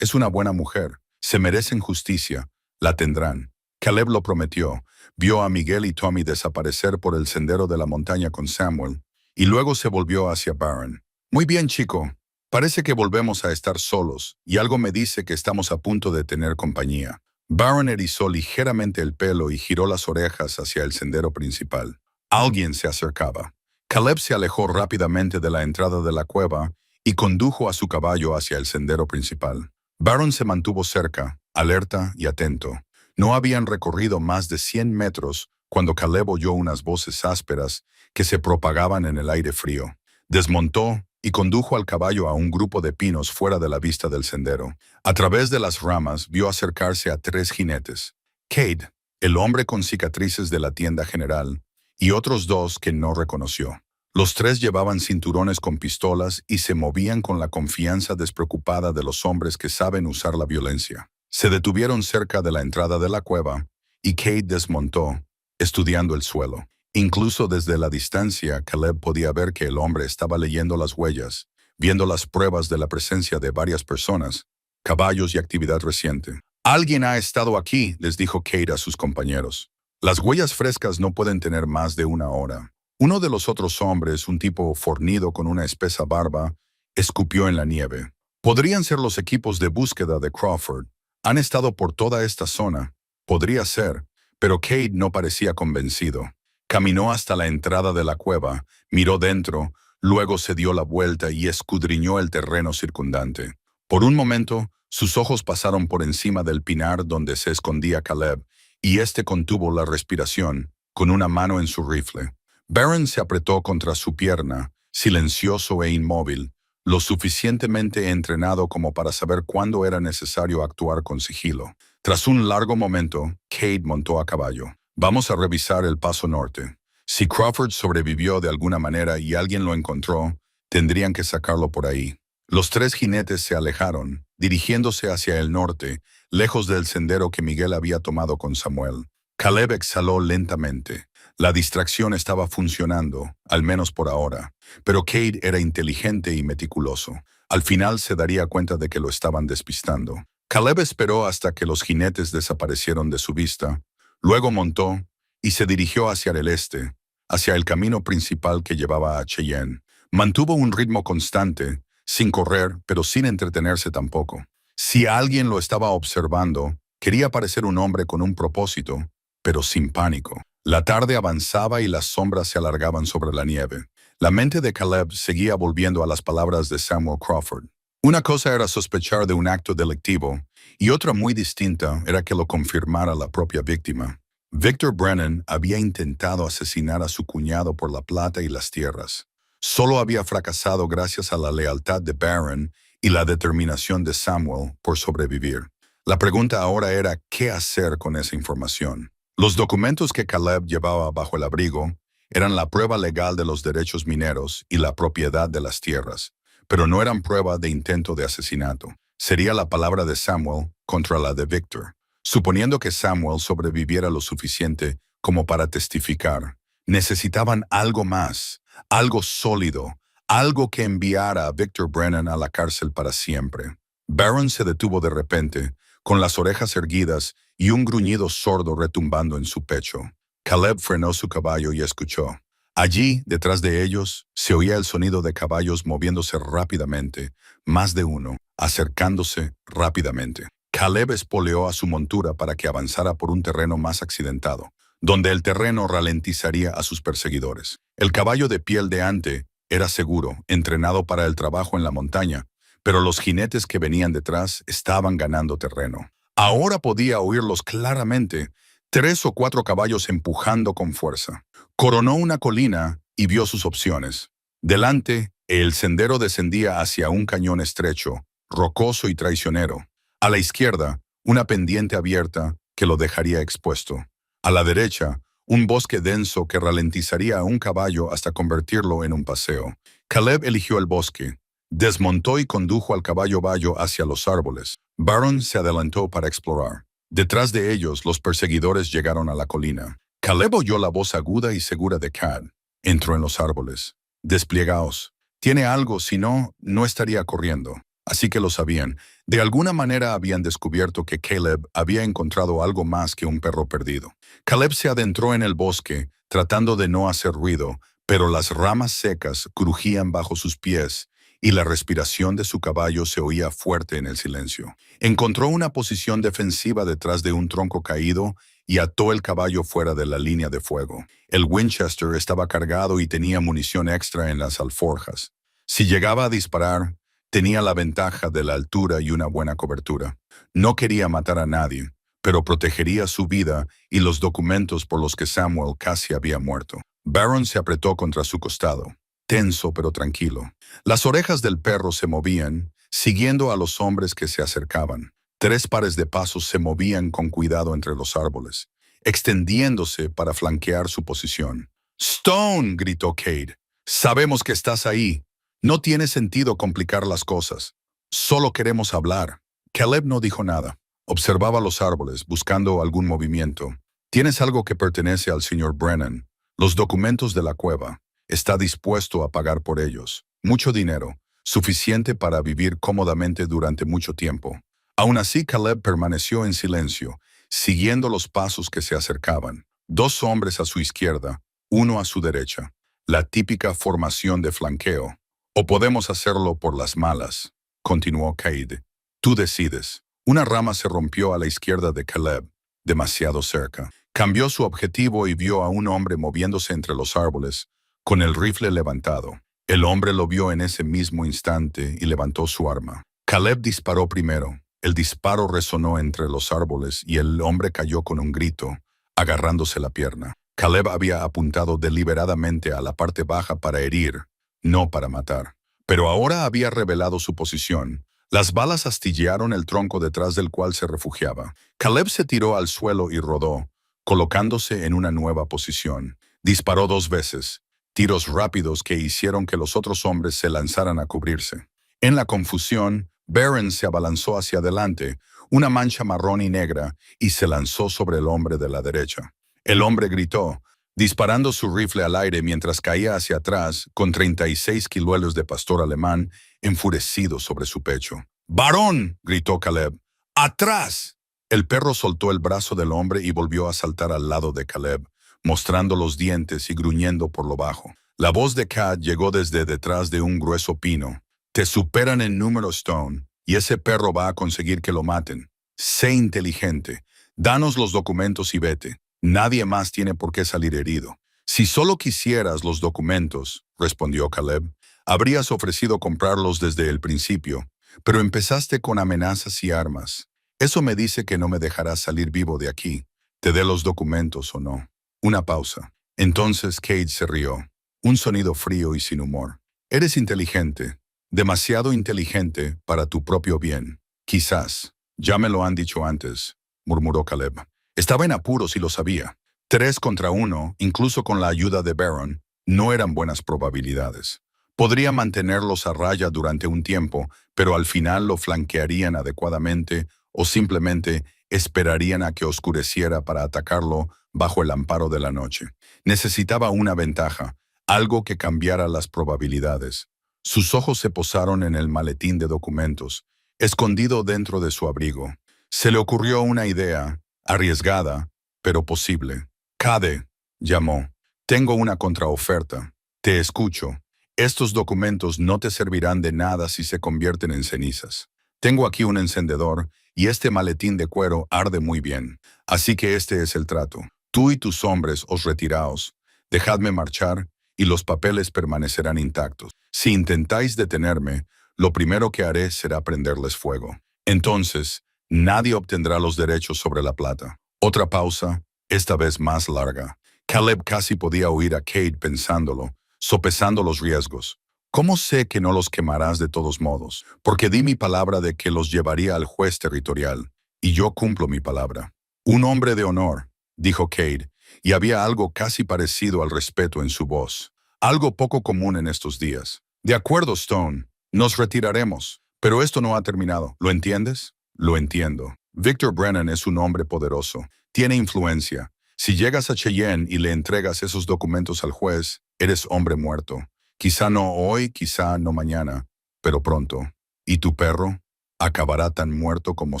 S1: es una buena mujer. Se merecen justicia. La tendrán. Caleb lo prometió. Vio a Miguel y Tommy desaparecer por el sendero de la montaña con Samuel, y luego se volvió hacia Barron. Muy bien, chico. Parece que volvemos a estar solos, y algo me dice que estamos a punto de tener compañía. Barron erizó ligeramente el pelo y giró las orejas hacia el sendero principal. Alguien se acercaba. Caleb se alejó rápidamente de la entrada de la cueva y condujo a su caballo hacia el sendero principal. Barron se mantuvo cerca, alerta y atento. No habían recorrido más de 100 metros cuando Caleb oyó unas voces ásperas que se propagaban en el aire frío. Desmontó y condujo al caballo a un grupo de pinos fuera de la vista del sendero. A través de las ramas vio acercarse a 3 jinetes. Cade, el hombre con cicatrices de la tienda general, y otros 2 que no reconoció. Los 3 llevaban cinturones con pistolas y se movían con la confianza despreocupada de los hombres que saben usar la violencia. Se detuvieron cerca de la entrada de la cueva y Cade desmontó, estudiando el suelo. Incluso desde la distancia, Caleb podía ver que el hombre estaba leyendo las huellas, viendo las pruebas de la presencia de varias personas, caballos y actividad reciente. Alguien ha estado aquí, les dijo Cade a sus compañeros. Las huellas frescas no pueden tener más de 1 hora. Uno de los otros hombres, un tipo fornido con una espesa barba, escupió en la nieve. Podrían ser los equipos de búsqueda de Crawford. Han estado por toda esta zona. Podría ser, pero Cade no parecía convencido. Caminó hasta la entrada de la cueva, miró dentro, luego se dio la vuelta y escudriñó el terreno circundante. Por un momento, sus ojos pasaron por encima del pinar donde se escondía Caleb, y éste contuvo la respiración, con una mano en su rifle. Barron se apretó contra su pierna, silencioso e inmóvil, lo suficientemente entrenado como para saber cuándo era necesario actuar con sigilo. Tras un largo momento, Cade montó a caballo. Vamos a revisar el paso norte. Si Crawford sobrevivió de alguna manera y alguien lo encontró, tendrían que sacarlo por ahí. Los 3 jinetes se alejaron, dirigiéndose hacia el norte, lejos del sendero que Miguel había tomado con Samuel. Caleb exhaló lentamente. La distracción estaba funcionando, al menos por ahora, pero Cade era inteligente y meticuloso. Al final se daría cuenta de que lo estaban despistando. Caleb esperó hasta que los jinetes desaparecieron de su vista, luego montó y se dirigió hacia el este, hacia el camino principal que llevaba a Cheyenne. Mantuvo un ritmo constante, sin correr, pero sin entretenerse tampoco. Si alguien lo estaba observando, quería parecer un hombre con un propósito, pero sin pánico. La tarde avanzaba y las sombras se alargaban sobre la nieve. La mente de Caleb seguía volviendo a las palabras de Samuel Crawford. Una cosa era sospechar de un acto delictivo, y otra muy distinta era que lo confirmara la propia víctima. Victor Brennan había intentado asesinar a su cuñado por la plata y las tierras. Solo había fracasado gracias a la lealtad de Barron y la determinación de Samuel por sobrevivir. La pregunta ahora era qué hacer con esa información. Los documentos que Caleb llevaba bajo el abrigo eran la prueba legal de los derechos mineros y la propiedad de las tierras, pero no eran prueba de intento de asesinato. Sería la palabra de Samuel contra la de Victor. Suponiendo que Samuel sobreviviera lo suficiente como para testificar, necesitaban algo más, algo sólido, algo que enviara a Victor Brennan a la cárcel para siempre. Barron se detuvo de repente, con las orejas erguidas y un gruñido sordo retumbando en su pecho. Caleb frenó su caballo y escuchó. Allí, detrás de ellos, se oía el sonido de caballos moviéndose rápidamente, más de uno, acercándose rápidamente. Caleb espoleó a su montura para que avanzara por un terreno más accidentado, donde el terreno ralentizaría a sus perseguidores. El caballo de piel de ante era seguro, entrenado para el trabajo en la montaña, pero los jinetes que venían detrás estaban ganando terreno. Ahora podía oírlos claramente, 3 o 4 caballos empujando con fuerza. Coronó una colina y vio sus opciones. Delante, el sendero descendía hacia un cañón estrecho, rocoso y traicionero. A la izquierda, una pendiente abierta que lo dejaría expuesto. A la derecha, un bosque denso que ralentizaría a un caballo hasta convertirlo en un paseo. Caleb eligió el bosque. Desmontó y condujo al caballo bayo hacia los árboles. Barron se adelantó para explorar. Detrás de ellos, los perseguidores llegaron a la colina. Caleb oyó la voz aguda y segura de Cad. Entró en los árboles. Despliegaos. Tiene algo, si no, no estaría corriendo. Así que lo sabían. De alguna manera habían descubierto que Caleb había encontrado algo más que un perro perdido. Caleb se adentró en el bosque, tratando de no hacer ruido, pero las ramas secas crujían bajo sus pies y la respiración de su caballo se oía fuerte en el silencio. Encontró una posición defensiva detrás de un tronco caído y ató el caballo fuera de la línea de fuego. El Winchester estaba cargado y tenía munición extra en las alforjas. Si llegaba a disparar, tenía la ventaja de la altura y una buena cobertura. No quería matar a nadie, pero protegería su vida y los documentos por los que Samuel casi había muerto. Barron se apretó contra su costado, tenso pero tranquilo. Las orejas del perro se movían, siguiendo a los hombres que se acercaban. 3 pares de pasos se movían con cuidado entre los árboles, extendiéndose para flanquear su posición. «¡Stone!», gritó Cade. «Sabemos que estás ahí. No tiene sentido complicar las cosas. Solo queremos hablar». Caleb no dijo nada. Observaba los árboles, buscando algún movimiento. «Tienes algo que pertenece al señor Brennan. Los documentos de la cueva. Está dispuesto a pagar por ellos. Mucho dinero, suficiente para vivir cómodamente durante mucho tiempo». Aún así, Caleb permaneció en silencio, siguiendo los pasos que se acercaban. 2 hombres a su izquierda, 1 a su derecha. La típica formación de flanqueo. «O podemos hacerlo por las malas», continuó Cade. «Tú decides». Una rama se rompió a la izquierda de Caleb, demasiado cerca. Cambió su objetivo y vio a un hombre moviéndose entre los árboles, con el rifle levantado. El hombre lo vio en ese mismo instante y levantó su arma. Caleb disparó primero. El disparo resonó entre los árboles y el hombre cayó con un grito, agarrándose la pierna. Caleb había apuntado deliberadamente a la parte baja para herir, no para matar. Pero ahora había revelado su posición. Las balas astillearon el tronco detrás del cual se refugiaba. Caleb se tiró al suelo y rodó, colocándose en una nueva posición. Disparó 2 veces, tiros rápidos que hicieron que los otros hombres se lanzaran a cubrirse. En la confusión, Barron se abalanzó hacia adelante, una mancha marrón y negra, y se lanzó sobre el hombre de la derecha. El hombre gritó, disparando su rifle al aire mientras caía hacia atrás con 36 kiluelos de pastor alemán enfurecido sobre su pecho. ¡Varón!, gritó Caleb. ¡Atrás! El perro soltó el brazo del hombre y volvió a saltar al lado de Caleb, mostrando los dientes y gruñendo por lo bajo. La voz de Cat llegó desde detrás de un grueso pino. Te superan en número, Stone, y ese perro va a conseguir que lo maten. Sé inteligente. Danos los documentos y vete. Nadie más tiene por qué salir herido. Si solo quisieras los documentos, respondió Caleb, habrías ofrecido comprarlos desde el principio, pero empezaste con amenazas y armas. Eso me dice que no me dejarás salir vivo de aquí, te dé los documentos o no. Una pausa. Entonces Cade se rió. Un sonido frío y sin humor. Eres inteligente, demasiado inteligente para tu propio bien. Quizás. Ya me lo han dicho antes, murmuró Caleb. Estaba en apuros y lo sabía. 3 contra 1, incluso con la ayuda de Barron, no eran buenas probabilidades. Podría mantenerlos a raya durante un tiempo, pero al final lo flanquearían adecuadamente o simplemente esperarían a que oscureciera para atacarlo bajo el amparo de la noche. Necesitaba una ventaja, algo que cambiara las probabilidades. Sus ojos se posaron en el maletín de documentos, escondido dentro de su abrigo. Se le ocurrió una idea, arriesgada, pero posible. Cade, llamó. Tengo una contraoferta. Te escucho. Estos documentos no te servirán de nada si se convierten en cenizas. Tengo aquí un encendedor y este maletín de cuero arde muy bien. Así que este es el trato. Tú y tus hombres os retiraos. Dejadme marchar y los papeles permanecerán intactos. Si intentáis detenerme, lo primero que haré será prenderles fuego. Entonces, nadie obtendrá los derechos sobre la plata. Otra pausa, esta vez más larga. Caleb casi podía oír a Cade pensándolo, sopesando los riesgos. ¿Cómo sé que no los quemarás de todos modos? Porque di mi palabra de que los llevaría al juez territorial, y yo cumplo mi palabra. Un hombre de honor, dijo Cade, y había algo casi parecido al respeto en su voz. Algo poco común en estos días. De acuerdo, Stone, nos retiraremos, pero esto no ha terminado. ¿Lo entiendes? Lo entiendo. Victor Brennan es un hombre poderoso. Tiene influencia. Si llegas a Cheyenne y le entregas esos documentos al juez, eres hombre muerto. Quizá no hoy, quizá no mañana, pero pronto. ¿Y tu perro? Acabará tan muerto como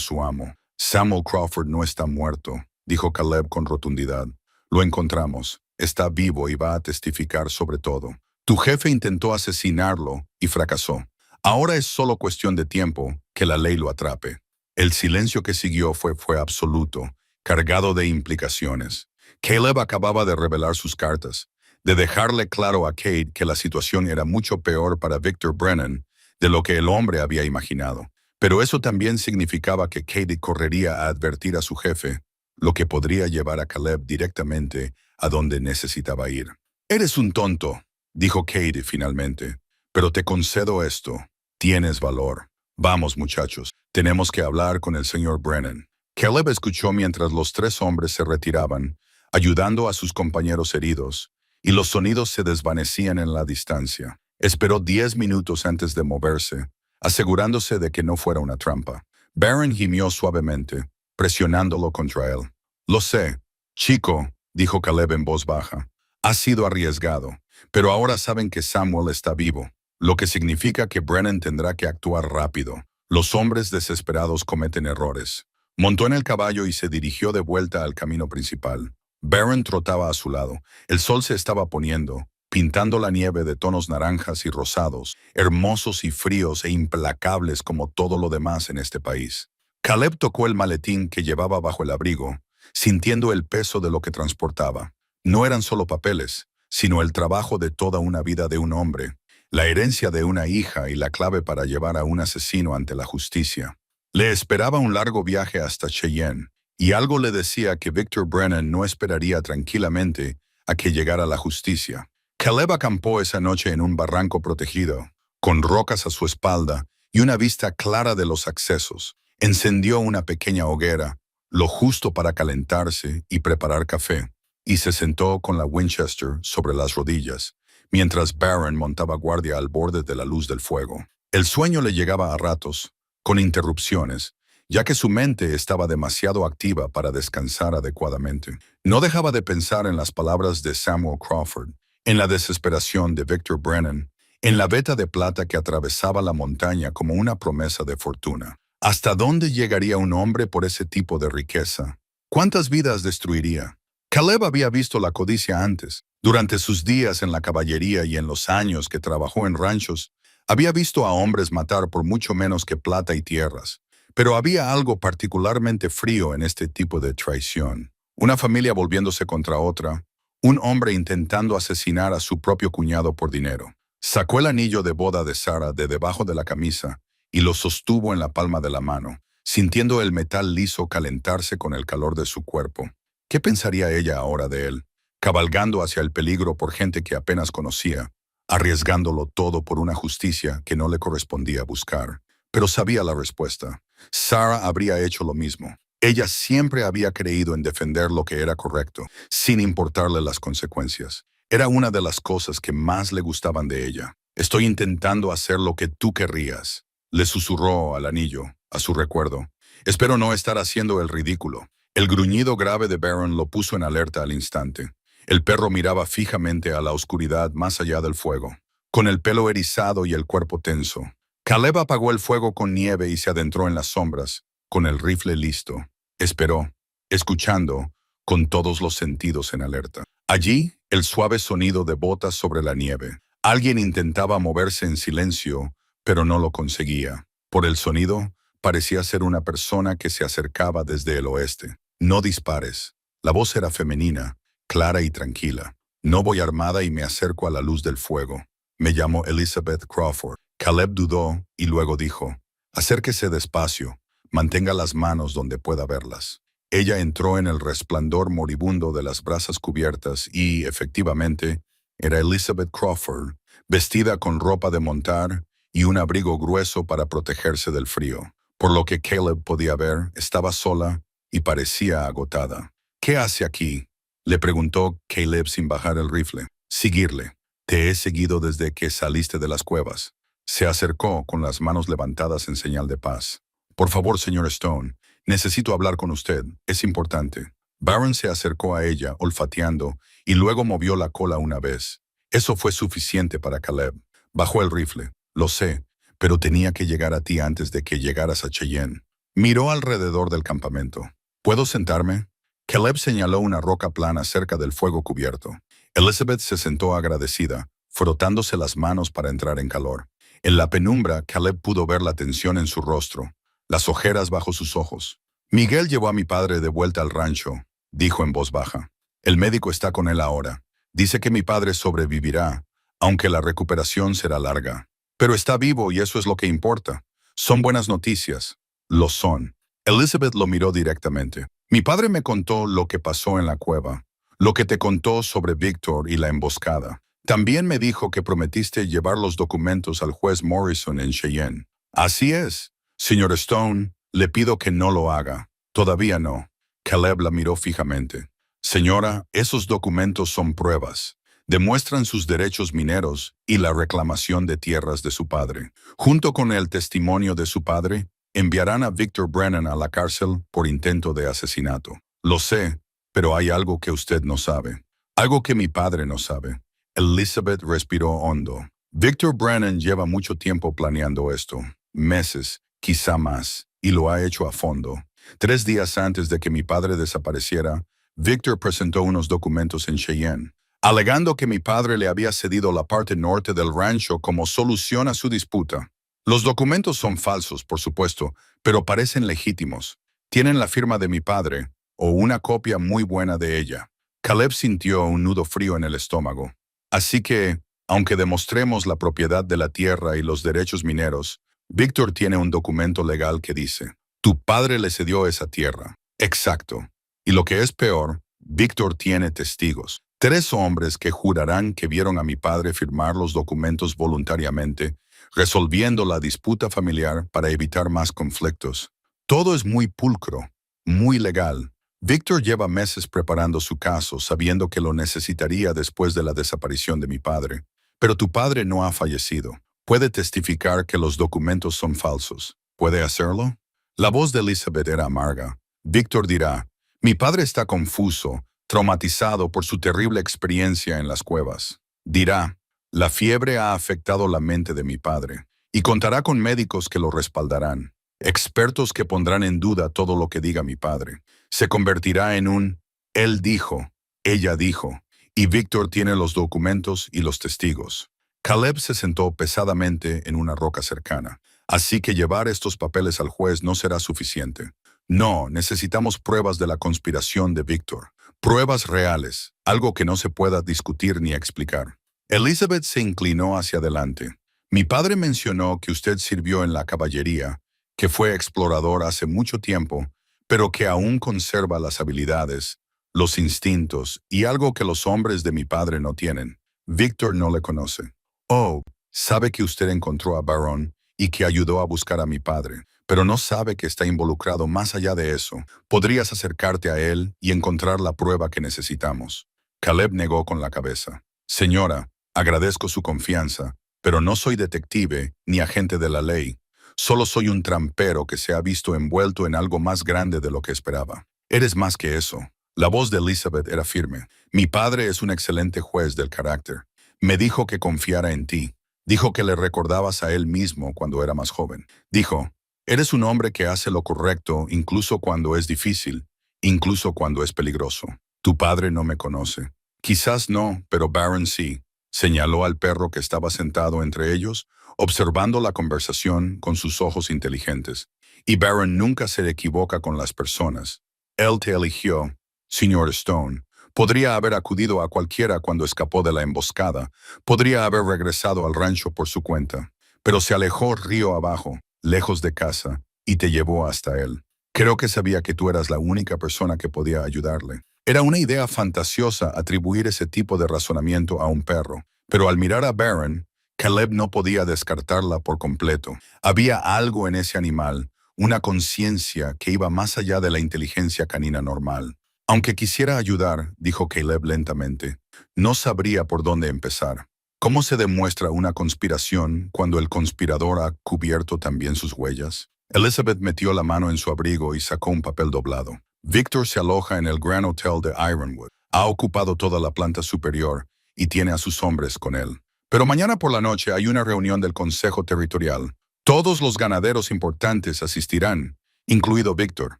S1: su amo. Samuel Crawford no está muerto, dijo Caleb con rotundidad. Lo encontramos. Está vivo y va a testificar sobre todo. Tu jefe intentó asesinarlo y fracasó. Ahora es solo cuestión de tiempo que la ley lo atrape. El silencio que siguió fue absoluto, cargado de implicaciones. Caleb acababa de revelar sus cartas, de dejarle claro a Cade que la situación era mucho peor para Victor Brennan de lo que el hombre había imaginado. Pero eso también significaba que Cade correría a advertir a su jefe, lo que podría llevar a Caleb directamente a donde necesitaba ir. «Eres un tonto», dijo Cade finalmente, «pero te concedo esto. Tienes valor. Vamos, muchachos, tenemos que hablar con el señor Brennan». Caleb escuchó mientras los 3 hombres se retiraban, ayudando a sus compañeros heridos, y los sonidos se desvanecían en la distancia. Esperó 10 minutos antes de moverse, asegurándose de que no fuera una trampa. Barron gimió suavemente, presionándolo contra él. «Lo sé, chico», dijo Caleb en voz baja. «Ha sido arriesgado, pero ahora saben que Samuel está vivo, lo que significa que Brennan tendrá que actuar rápido. Los hombres desesperados cometen errores». Montó en el caballo y se dirigió de vuelta al camino principal. Barron trotaba a su lado. El sol se estaba poniendo, pintando la nieve de tonos naranjas y rosados, hermosos y fríos e implacables como todo lo demás en este país. Caleb tocó el maletín que llevaba bajo el abrigo, sintiendo el peso de lo que transportaba. No eran solo papeles, sino el trabajo de toda una vida de un hombre, la herencia de una hija y la clave para llevar a un asesino ante la justicia. Le esperaba un largo viaje hasta Cheyenne, y algo le decía que Victor Brennan no esperaría tranquilamente a que llegara la justicia. Caleb acampó esa noche en un barranco protegido, con rocas a su espalda y una vista clara de los accesos. Encendió una pequeña hoguera, lo justo para calentarse y preparar café, y se sentó con la Winchester sobre las rodillas, mientras Barron montaba guardia al borde de la luz del fuego. El sueño le llegaba a ratos, con interrupciones, ya que su mente estaba demasiado activa para descansar adecuadamente. No dejaba de pensar en las palabras de Samuel Crawford, en la desesperación de Victor Brennan, en la veta de plata que atravesaba la montaña como una promesa de fortuna. ¿Hasta dónde llegaría un hombre por ese tipo de riqueza? ¿Cuántas vidas destruiría? Caleb había visto la codicia antes. Durante sus días en la caballería y en los años que trabajó en ranchos, había visto a hombres matar por mucho menos que plata y tierras. Pero había algo particularmente frío en este tipo de traición. Una familia volviéndose contra otra, un hombre intentando asesinar a su propio cuñado por dinero. Sacó el anillo de boda de Sarah de debajo de la camisa y lo sostuvo en la palma de la mano, sintiendo el metal liso calentarse con el calor de su cuerpo. ¿Qué pensaría ella ahora de él? Cabalgando hacia el peligro por gente que apenas conocía, arriesgándolo todo por una justicia que no le correspondía buscar. Pero sabía la respuesta. Sarah habría hecho lo mismo. Ella siempre había creído en defender lo que era correcto, sin importarle las consecuencias. Era una de las cosas que más le gustaban de ella. Estoy intentando hacer lo que tú querrías, le susurró al anillo, a su recuerdo. Espero no estar haciendo el ridículo. El gruñido grave de Baron lo puso en alerta al instante. El perro miraba fijamente a la oscuridad más allá del fuego, con el pelo erizado y el cuerpo tenso. Caleb apagó el fuego con nieve y se adentró en las sombras, con el rifle listo. Esperó, escuchando, con todos los sentidos en alerta. Allí, el suave sonido de botas sobre la nieve. Alguien intentaba moverse en silencio, pero no lo conseguía. Por el sonido, parecía ser una persona que se acercaba desde el oeste. No dispares. La voz era femenina, clara y tranquila. No voy armada y me acerco a la luz del fuego. Me llamo Elizabeth Crawford. Caleb dudó y luego dijo, acérquese despacio, mantenga las manos donde pueda verlas. Ella entró en el resplandor moribundo de las brasas cubiertas y, efectivamente, era Elizabeth Crawford, vestida con ropa de montar y un abrigo grueso para protegerse del frío. Por lo que Caleb podía ver, estaba sola y parecía agotada. ¿Qué hace aquí?, le preguntó Caleb sin bajar el rifle. Seguirle. Te he seguido desde que saliste de las cuevas. Se acercó con las manos levantadas en señal de paz. Por favor, señor Stone, necesito hablar con usted. Es importante. Baron se acercó a ella, olfateando, y luego movió la cola una vez. Eso fue suficiente para Caleb. Bajó el rifle. Lo sé, pero tenía que llegar a ti antes de que llegaras a Cheyenne. Miró alrededor del campamento. ¿Puedo sentarme? Caleb señaló una roca plana cerca del fuego cubierto. Elizabeth se sentó agradecida, frotándose las manos para entrar en calor. En la penumbra, Caleb pudo ver la tensión en su rostro, las ojeras bajo sus ojos. Miguel llevó a mi padre de vuelta al rancho, dijo en voz baja. El médico está con él ahora. Dice que mi padre sobrevivirá, aunque la recuperación será larga. Pero está vivo y eso es lo que importa. Son buenas noticias. Lo son. Elizabeth lo miró directamente. Mi padre me contó lo que pasó en la cueva, lo que te contó sobre Victor y la emboscada. También me dijo que prometiste llevar los documentos al juez Morrison en Cheyenne. Así es. Señor Stone, le pido que no lo haga. Todavía no. Caleb la miró fijamente. Señora, esos documentos son pruebas. Demuestran sus derechos mineros y la reclamación de tierras de su padre. Junto con el testimonio de su padre, enviarán a Victor Brennan a la cárcel por intento de asesinato. Lo sé, pero hay algo que usted no sabe. Algo que mi padre no sabe. Elizabeth respiró hondo. Victor Brennan lleva mucho tiempo planeando esto. Meses, quizá más, y lo ha hecho a fondo. 3 días antes de que mi padre desapareciera, Victor presentó unos documentos en Cheyenne, alegando que mi padre le había cedido la parte norte del rancho como solución a su disputa. Los documentos son falsos, por supuesto, pero parecen legítimos. Tienen la firma de mi padre, o una copia muy buena de ella. Caleb sintió un nudo frío en el estómago. Así que, aunque demostremos la propiedad de la tierra y los derechos mineros, Victor tiene un documento legal que dice, tu padre le cedió esa tierra. Exacto. Y lo que es peor, Victor tiene testigos. 3 hombres que jurarán que vieron a mi padre firmar los documentos voluntariamente, resolviendo la disputa familiar para evitar más conflictos. Todo es muy pulcro, muy legal. Victor lleva meses preparando su caso, sabiendo que lo necesitaría después de la desaparición de mi padre. Pero tu padre no ha fallecido. Puede testificar que los documentos son falsos. ¿Puede hacerlo? La voz de Elizabeth era amarga. Víctor dirá, mi padre está confuso, traumatizado por su terrible experiencia en las cuevas. Dirá, la fiebre ha afectado la mente de mi padre, y contará con médicos que lo respaldarán, expertos que pondrán en duda todo lo que diga mi padre. Se convertirá en un, él dijo, ella dijo, y Víctor tiene los documentos y los testigos. Caleb se sentó pesadamente en una roca cercana. Así que llevar estos papeles al juez no será suficiente. No, necesitamos pruebas de la conspiración de Víctor. Pruebas reales, algo que no se pueda discutir ni explicar. Elizabeth se inclinó hacia adelante. Mi padre mencionó que usted sirvió en la caballería, que fue explorador hace mucho tiempo, pero que aún conserva las habilidades, los instintos y algo que los hombres de mi padre no tienen. Víctor no le conoce. Oh, sabe que usted encontró a Baron y que ayudó a buscar a mi padre, pero no sabe que está involucrado más allá de eso. Podrías acercarte a él y encontrar la prueba que necesitamos. Caleb negó con la cabeza. Señora, agradezco su confianza, pero no soy detective ni agente de la ley. Solo soy un trampero que se ha visto envuelto en algo más grande de lo que esperaba. Eres más que eso. La voz de Elizabeth era firme. Mi padre es un excelente juez del carácter. Me dijo que confiara en ti. Dijo que le recordabas a él mismo cuando era más joven. Dijo, eres un hombre que hace lo correcto incluso cuando es difícil, incluso cuando es peligroso. Tu padre no me conoce. Quizás no, pero Baron sí. Señaló al perro que estaba sentado entre ellos, observando la conversación con sus ojos inteligentes. Y Baron nunca se equivoca con las personas. Él te eligió, señor Stone. Podría haber acudido a cualquiera cuando escapó de la emboscada. Podría haber regresado al rancho por su cuenta. Pero se alejó río abajo, lejos de casa, y te llevó hasta él. Creo que sabía que tú eras la única persona que podía ayudarle. Era una idea fantasiosa atribuir ese tipo de razonamiento a un perro. Pero al mirar a Baron, Caleb no podía descartarla por completo. Había algo en ese animal, una conciencia que iba más allá de la inteligencia canina normal. Aunque quisiera ayudar, dijo Caleb lentamente, no sabría por dónde empezar. ¿Cómo se demuestra una conspiración cuando el conspirador ha cubierto también sus huellas? Elizabeth metió la mano en su abrigo y sacó un papel doblado. Víctor se aloja en el Grand Hotel de Ironwood. Ha ocupado toda la planta superior y tiene a sus hombres con él. Pero mañana por la noche hay una reunión del Consejo Territorial. Todos los ganaderos importantes asistirán, incluido Víctor.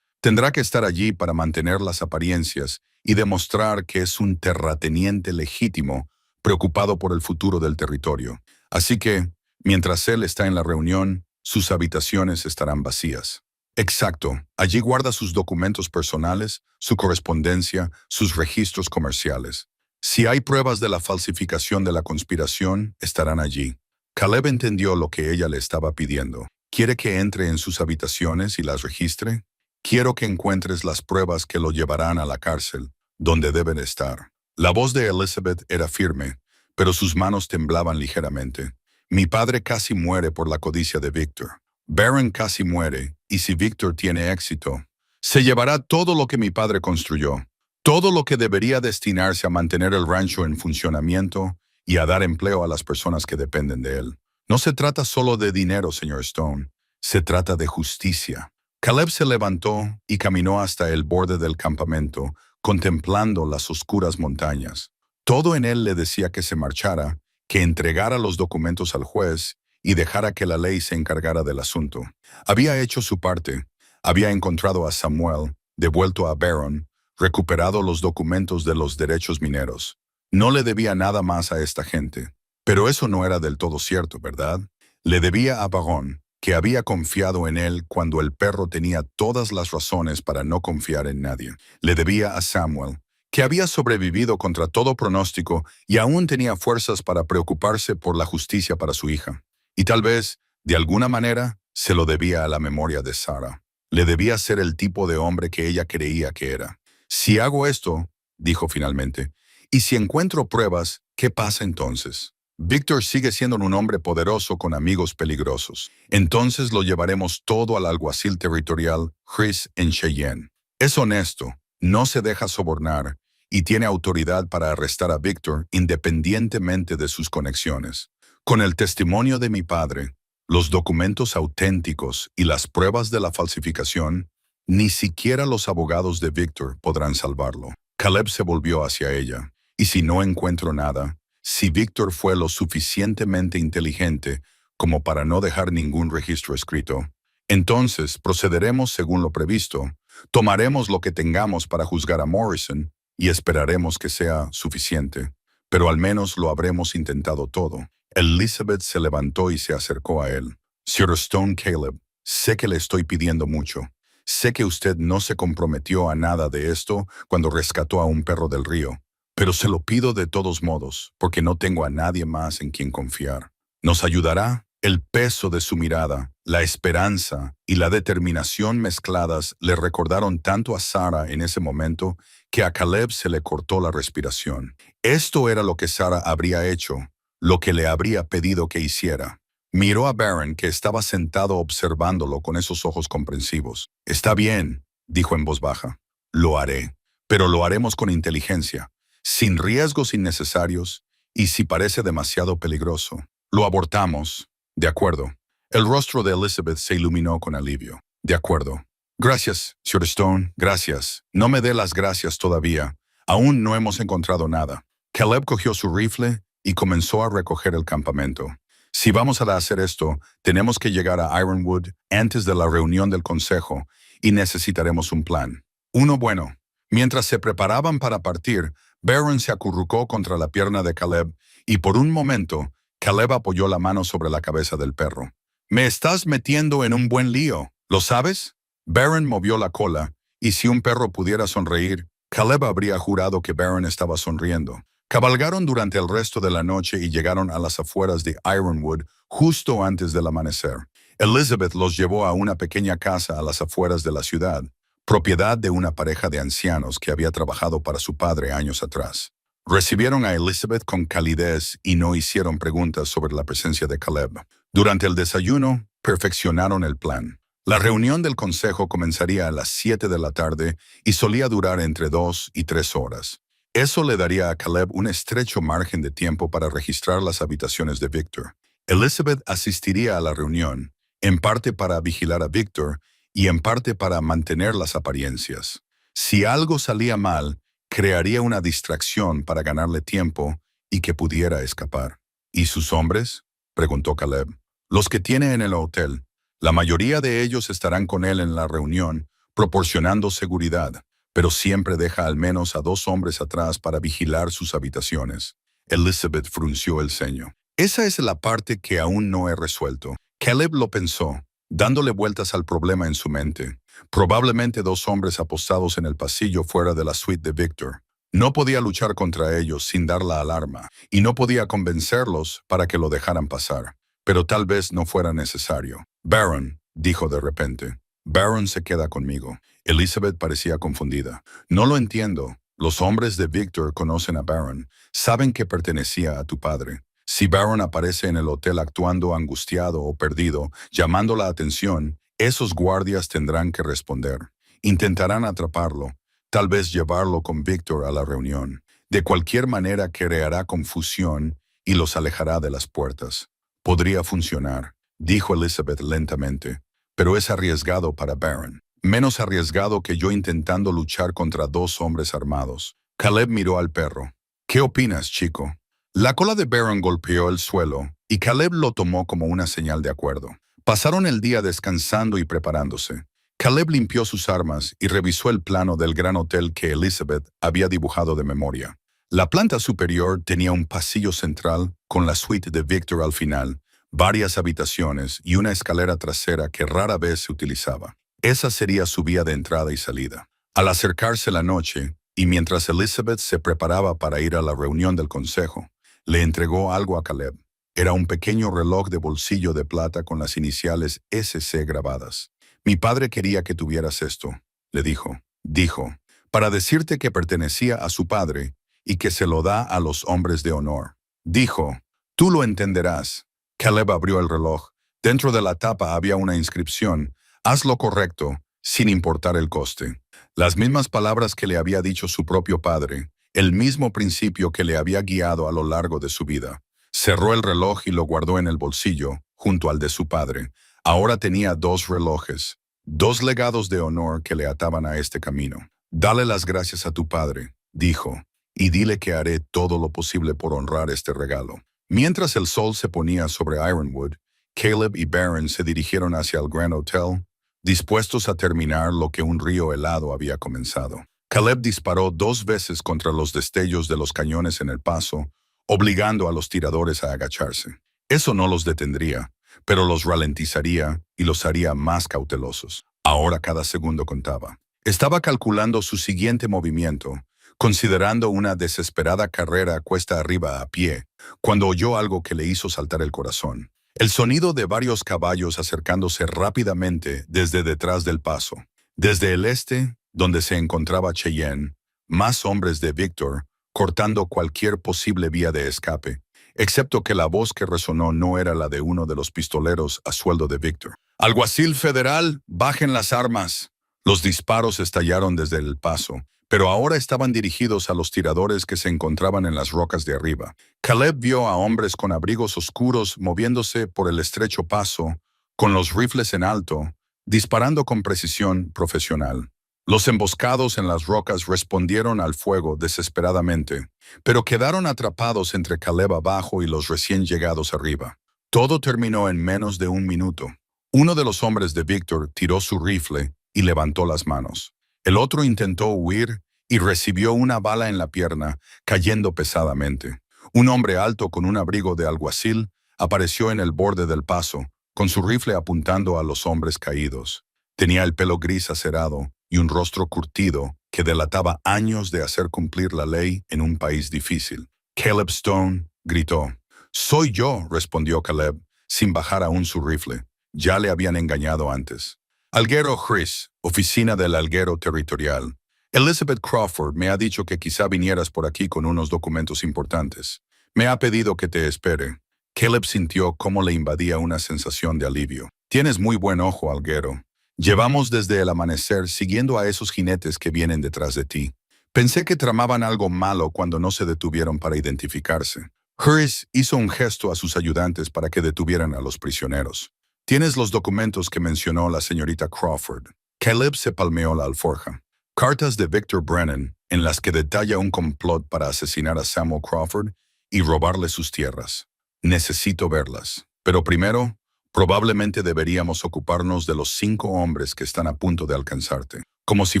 S1: Tendrá que estar allí para mantener las apariencias y demostrar que es un terrateniente legítimo, preocupado por el futuro del territorio. Así que, mientras él está en la reunión, sus habitaciones estarán vacías. Exacto, allí guarda sus documentos personales, su correspondencia, sus registros comerciales. Si hay pruebas de la falsificación de la conspiración, estarán allí. Caleb entendió lo que ella le estaba pidiendo. ¿Quiere que entre en sus habitaciones y las registre? Quiero que encuentres las pruebas que lo llevarán a la cárcel, donde deben estar. La voz de Elizabeth era firme, pero sus manos temblaban ligeramente. Mi padre casi muere por la codicia de Víctor. Baron casi muere, y si Víctor tiene éxito, se llevará todo lo que mi padre construyó, todo lo que debería destinarse a mantener el rancho en funcionamiento y a dar empleo a las personas que dependen de él. No se trata solo de dinero, señor Stone. Se trata de justicia. Caleb se levantó y caminó hasta el borde del campamento, contemplando las oscuras montañas. Todo en él le decía que se marchara, que entregara los documentos al juez y dejara que la ley se encargara del asunto. Había hecho su parte. Había encontrado a Samuel, devuelto a Baron, recuperado los documentos de los derechos mineros. No le debía nada más a esta gente. Pero eso no era del todo cierto, ¿verdad? Le debía a Baron, que había confiado en él cuando el perro tenía todas las razones para no confiar en nadie. Le debía a Samuel, que había sobrevivido contra todo pronóstico y aún tenía fuerzas para preocuparse por la justicia para su hija. Y tal vez, de alguna manera, se lo debía a la memoria de Sarah. Le debía ser el tipo de hombre que ella creía que era. Si hago esto, dijo finalmente, y si encuentro pruebas, ¿qué pasa entonces? Víctor sigue siendo un hombre poderoso con amigos peligrosos. Entonces lo llevaremos todo al alguacil territorial Chris en Cheyenne. Es honesto, no se deja sobornar y tiene autoridad para arrestar a Víctor independientemente de sus conexiones. Con el testimonio de mi padre, Los documentos auténticos y las pruebas de la falsificación, ni siquiera los abogados de Victor podrán salvarlo. Caleb se volvió hacia ella. Y si no encuentro nada, si Victor fue lo suficientemente inteligente como para no dejar ningún registro escrito, entonces procederemos según lo previsto, tomaremos lo que tengamos para juzgar a Morrison y esperaremos que sea suficiente. Pero al menos lo habremos intentado todo. Elizabeth se levantó y se acercó a él. Sir Stone Caleb, sé que le estoy pidiendo mucho. Sé que usted no se comprometió a nada de esto cuando rescató a un perro del río, pero se lo pido de todos modos, porque no tengo a nadie más en quien confiar. ¿Nos ayudará? El peso de su mirada, la esperanza y la determinación mezcladas le recordaron tanto a Sarah en ese momento que a Caleb se le cortó la respiración. Esto era lo que Sarah habría hecho, lo que le habría pedido que hiciera. Miró a Barron, que estaba sentado observándolo con esos ojos comprensivos. «Está bien», dijo en voz baja. «Lo haré, pero lo haremos con inteligencia, sin riesgos innecesarios y si parece demasiado peligroso. Lo abortamos». «De acuerdo». El rostro de Elizabeth se iluminó con alivio. «De acuerdo». «Gracias, Sir Stone, gracias. No me dé las gracias todavía. Aún no hemos encontrado nada». Caleb cogió su rifle y comenzó a recoger el campamento. «Si vamos a hacer esto, tenemos que llegar a Ironwood antes de la reunión del consejo y necesitaremos un plan. Uno bueno». Mientras se preparaban para partir, Barron se acurrucó contra la pierna de Caleb y por un momento, Caleb apoyó la mano sobre la cabeza del perro. «Me estás metiendo en un buen lío, ¿lo sabes?» Barron movió la cola, y si un perro pudiera sonreír, Caleb habría jurado que Barron estaba sonriendo. Cabalgaron durante el resto de la noche y llegaron a las afueras de Ironwood justo antes del amanecer. Elizabeth los llevó a una pequeña casa a las afueras de la ciudad, propiedad de una pareja de ancianos que había trabajado para su padre años atrás. Recibieron a Elizabeth con calidez y no hicieron preguntas sobre la presencia de Caleb. Durante el desayuno, perfeccionaron el plan. La reunión del consejo comenzaría a las 7 de la tarde y solía durar entre 2 y 3 horas. Eso le daría a Caleb un estrecho margen de tiempo para registrar las habitaciones de Victor. Elizabeth asistiría a la reunión, en parte para vigilar a Victor y en parte para mantener las apariencias. Si algo salía mal, crearía una distracción para ganarle tiempo y que pudiera escapar. «¿Y sus hombres?», preguntó Caleb. «Los que tiene en el hotel. La mayoría de ellos estarán con él en la reunión, proporcionando seguridad, pero siempre deja al menos a 2 hombres atrás para vigilar sus habitaciones». Elizabeth frunció el ceño. «Esa es la parte que aún no he resuelto». Caleb lo pensó, dándole vueltas al problema en su mente. Probablemente 2 hombres apostados en el pasillo fuera de la suite de Victor. No podía luchar contra ellos sin dar la alarma, y no podía convencerlos para que lo dejaran pasar. Pero tal vez no fuera necesario. «Barron», dijo de repente. «Barron se queda conmigo». Elizabeth parecía confundida. «No lo entiendo. Los hombres de Victor conocen a Barron. Saben que pertenecía a tu padre. Si Barron aparece en el hotel actuando angustiado o perdido, llamando la atención, esos guardias tendrán que responder. Intentarán atraparlo, tal vez llevarlo con Victor a la reunión. De cualquier manera creará confusión y los alejará de las puertas. Podría funcionar», dijo Elizabeth lentamente, «pero es arriesgado para Barron. Menos arriesgado que yo intentando luchar contra 2 hombres armados». Caleb miró al perro. «¿Qué opinas, chico?» La cola de Barron golpeó el suelo y Caleb lo tomó como una señal de acuerdo. Pasaron el día descansando y preparándose. Caleb limpió sus armas y revisó el plano del gran hotel que Elizabeth había dibujado de memoria. La planta superior tenía un pasillo central con la suite de Victor al final, varias habitaciones y una escalera trasera que rara vez se utilizaba. Esa sería su vía de entrada y salida. Al acercarse la noche, y mientras Elizabeth se preparaba para ir a la reunión del consejo, le entregó algo a Caleb. Era un pequeño reloj de bolsillo de plata con las iniciales SC grabadas. «Mi padre quería que tuvieras esto», le dijo. «Dijo, para decirte que pertenecía a su padre y que se lo da a los hombres de honor. Dijo, tú lo entenderás». Caleb abrió el reloj. Dentro de la tapa había una inscripción: «Haz lo correcto, sin importar el coste». Las mismas palabras que le había dicho su propio padre, el mismo principio que le había guiado a lo largo de su vida. Cerró el reloj y lo guardó en el bolsillo, junto al de su padre. Ahora tenía 2 relojes, 2 legados de honor que le ataban a este camino. Dale las gracias a tu padre, dijo, y dile que haré todo lo posible por honrar este regalo. Mientras el sol se ponía sobre Ironwood, Caleb y Barron se dirigieron hacia el Grand Hotel, dispuestos a terminar lo que un río helado había comenzado. Caleb disparó 2 veces contra los destellos de los cañones en el paso, obligando a los tiradores a agacharse. Eso no los detendría, pero los ralentizaría y los haría más cautelosos. Ahora cada segundo contaba. Estaba calculando su siguiente movimiento, considerando una desesperada carrera cuesta arriba a pie, cuando oyó algo que le hizo saltar el corazón. El sonido de varios caballos acercándose rápidamente desde detrás del paso. Desde el este, donde se encontraba Cheyenne, más hombres de Victor, cortando cualquier posible vía de escape, excepto que la voz que resonó no era la de uno de los pistoleros a sueldo de Victor. «Alguacil federal, bajen las armas». Los disparos estallaron desde el paso, pero ahora estaban dirigidos a los tiradores que se encontraban en las rocas de arriba. Caleb vio a hombres con abrigos oscuros moviéndose por el estrecho paso, con los rifles en alto, disparando con precisión profesional. Los emboscados en las rocas respondieron al fuego desesperadamente, pero quedaron atrapados entre Caleb abajo y los recién llegados arriba. Todo terminó en menos de 1 minuto. Uno de los hombres de Victor tiró su rifle y levantó las manos. El otro intentó huir y recibió una bala en la pierna, cayendo pesadamente. Un hombre alto con un abrigo de alguacil apareció en el borde del paso, con su rifle apuntando a los hombres caídos. Tenía el pelo gris acerado y un rostro curtido que delataba años de hacer cumplir la ley en un país difícil. Caleb Stone gritó. «Soy yo», respondió Caleb, sin bajar aún su rifle. Ya le habían engañado antes. «Alguero Chris, oficina del alguero territorial. Elizabeth Crawford me ha dicho que quizá vinieras por aquí con unos documentos importantes. Me ha pedido que te espere». Caleb sintió cómo le invadía una sensación de alivio. «Tienes muy buen ojo, alguero. Llevamos desde el amanecer siguiendo a esos jinetes que vienen detrás de ti. Pensé que tramaban algo malo cuando no se detuvieron para identificarse». Chris hizo un gesto a sus ayudantes para que detuvieran a los prisioneros. «Tienes los documentos que mencionó la señorita Crawford». Caleb se palmeó la alforja. Cartas de Victor Brennan, en las que detalla un complot para asesinar a Samuel Crawford y robarle sus tierras. Necesito verlas. Pero primero, probablemente deberíamos ocuparnos de los 5 hombres que están a punto de alcanzarte. Como si